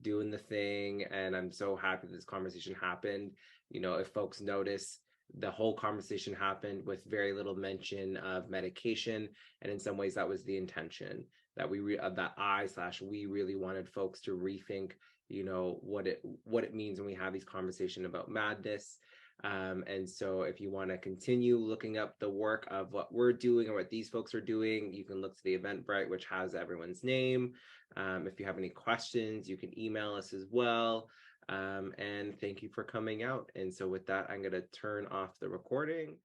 doing the thing. And I'm so happy this conversation happened. If folks notice, the whole conversation happened with very little mention of medication. And in some ways, that was the intention, that we really wanted folks to rethink, what it means when we have these conversations about madness. And so if you want to continue looking up the work of what we're doing or what these folks are doing, you can look to the Eventbrite, which has everyone's name. If you have any questions, you can email us as well. And thank you for coming out. And so with that, I'm going to turn off the recording.